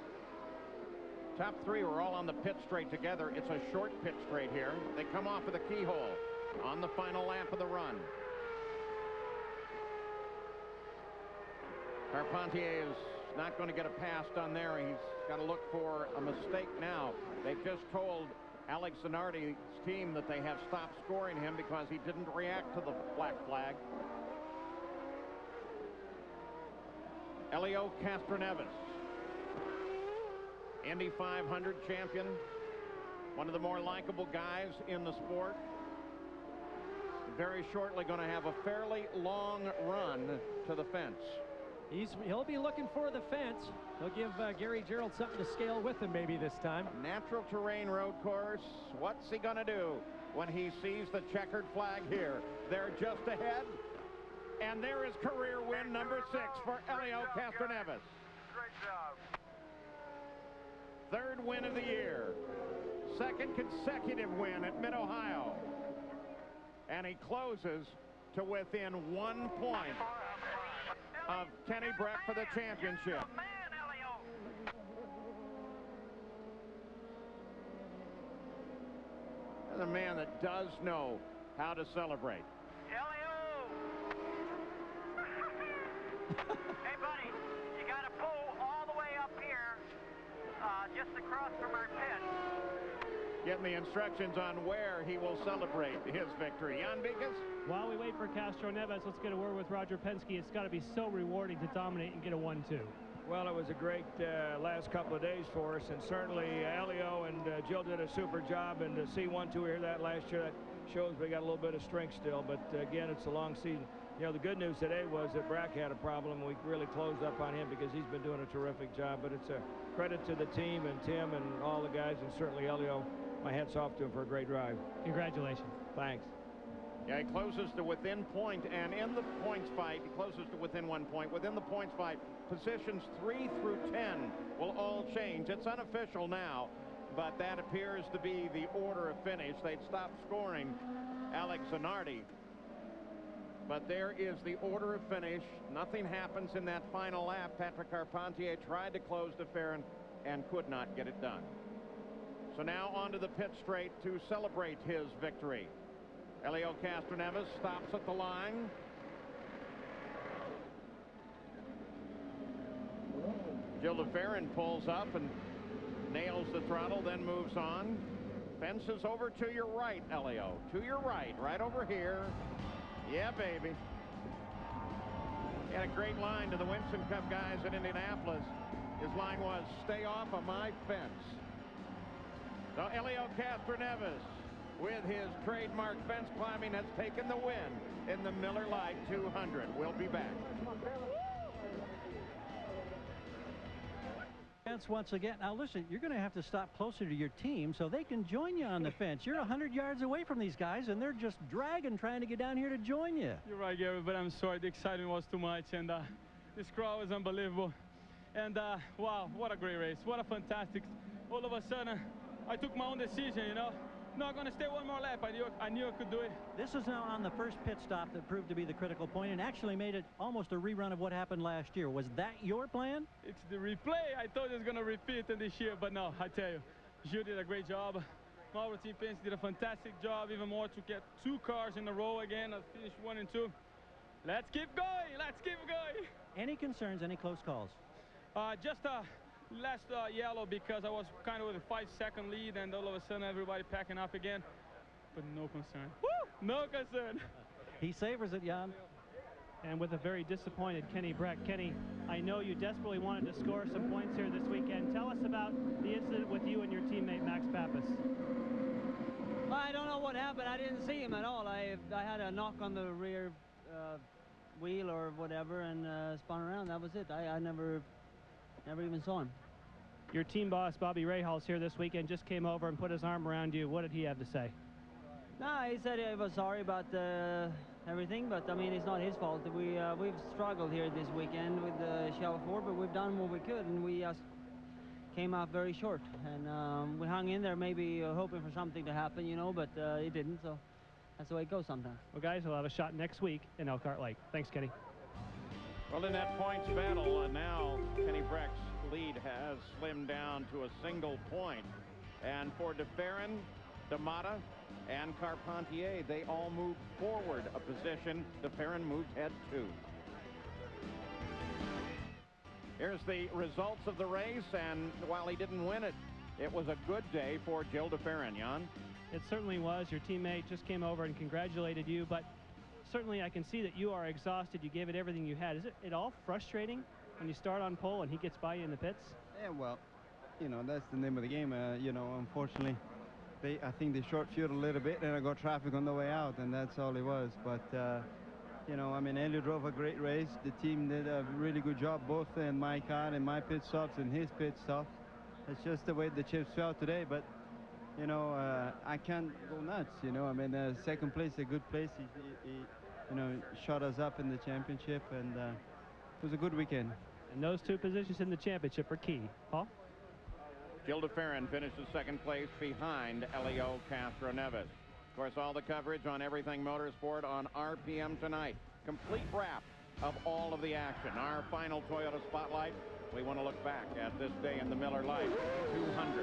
Top 3 were all on the pit straight together. It's a short pit straight here. They come off of the keyhole on the final lap of the run. Carpentier is not going to get a pass done there. He's got to look for a mistake now. They've just told Alex Zanardi's team that they have stopped scoring him because he didn't react to the black flag. Helio Castroneves, Indy 500 champion, one of the more likable guys in the sport. Very shortly going to have a fairly long run to the fence. He'll be looking for the fence. He'll give Gary Gerould something to scale with him maybe this time. Natural terrain road course. What's he going to do when he sees the checkered flag here? They're just ahead. And there is career win number 6 for Helio Castroneves. great job. Third win of the year. Second consecutive win at Mid-Ohio. And he closes to within 1 point of Kenny Brack for the championship. And a man that does know how to celebrate. Hey, buddy, you got to pull all the way up here, just across from our pit. Getting the instructions on where he will celebrate his victory. Jan Beekes? While we wait for Castroneves, let's get a word with Roger Penske. It's got to be so rewarding to dominate and get a 1-2. Well, it was a great last couple of days for us, and certainly Elio and Jill did a super job, and to see 1-2 here that last year, that shows we got a little bit of strength still, but again, it's a long season. You know, the good news today was that Brack had a problem. We really closed up on him because he's been doing a terrific job, but it's a credit to the team and Tim and all the guys, and certainly Elio. My hat's off to him for a great drive. Congratulations. Thanks. Yeah, he closes to within point, and in the points fight, he closes to within 1 point. Within the points fight, positions 3 through 10 will all change. It's unofficial now, but that appears to be the order of finish. They'd stopped scoring Alex Zanardi, but there is the order of finish. Nothing happens in that final lap. Patrick Carpentier tried to close de Ferran and could not get it done. So now onto the pit straight to celebrate his victory. Elio Castroneves stops at the line. Jill de Ferran pulls up and nails the throttle, then moves on. Fences over to your right, Elio. To your right, right over here. Yeah, baby. He had a great line to the Winston Cup guys in Indianapolis. His line was, "Stay off of my fence." So Elio Castroneves, with his trademark fence climbing, has taken the win in the Miller Lite 200. We'll be back. Once again. Now listen, you're going to have to stop closer to your team so they can join you on the fence. You're 100 yards away from these guys, and they're just dragging, trying to get down here to join you. You're right, Gary, but I'm sorry. The excitement was too much, and this crowd was unbelievable. And wow, what a great race. What a fantastic. All of a sudden, I took my own decision, you know. Not going to stay one more lap. I knew I could do it. This is now on the first pit stop that proved to be the critical point and actually made it almost a rerun of what happened last year. Was that your plan? It's the replay. I thought it was going to repeat in this year, but no, I tell you, Gilles did a great job. Our team Penske did a fantastic job, even more to get 2 cars in a row again. I finished 1 and 2. Let's keep going. Let's keep going. Any concerns, any close calls? Just last yellow, because I was kind of with a 5-second lead, and all of a sudden everybody packing up again. But no concern. Woo! No concern. He savors it, Jan. And with a very disappointed Kenny Brack. Kenny, I know you desperately wanted to score some points here this weekend. Tell us about the incident with you and your teammate Max Papis. I don't know what happened. I didn't see him at all. I had a knock on the rear wheel or whatever, and spun around. That was it. I never even saw him. Your team boss, Bobby Rahal, here this weekend, just came over and put his arm around you. What did he have to say? No, he said he was sorry about everything, but I mean, it's not his fault. We've struggled here this weekend with Shell 4, but we've done what we could, and we just came out very short. And we hung in there, maybe hoping for something to happen, you know, but it didn't, so that's the way it goes sometimes. Well, guys, we'll have a shot next week in Elkhart Lake. Thanks, Kenny. Well, in that points battle, now Kenny Brack's lead has slimmed down to a single point. And for de Ferran, D'Amata, and Carpentier, they all moved forward a position. De Ferran moved head 2. Here's the results of the race, and while he didn't win it, it was a good day for Gilles de Ferran, Jan. It certainly was. Your teammate just came over and congratulated you, but certainly I can see that you are exhausted. You gave it everything you had. Is it all frustrating when you start on pole and he gets by you in the pits? Yeah, well, you know, that's the name of the game. You know, unfortunately, I think they short fueled a little bit, and I got traffic on the way out, and that's all it was. But, you know, I mean, Elio drove a great race. The team did a really good job, both in my car and my pit stops and his pit stop. It's just the way the chips fell today, but, you know, I can't go nuts, you know. I mean, second place, a good place. He you know, shot us up in the championship, and it was a good weekend. And those two positions in the championship are key. Paul? Gil de Ferran finishes second place behind Helio Castroneves. Of course, all the coverage on Everything Motorsport on RPM tonight. Complete wrap of all of the action. Our final Toyota Spotlight, we want to look back at this day in the Miller Lite 200.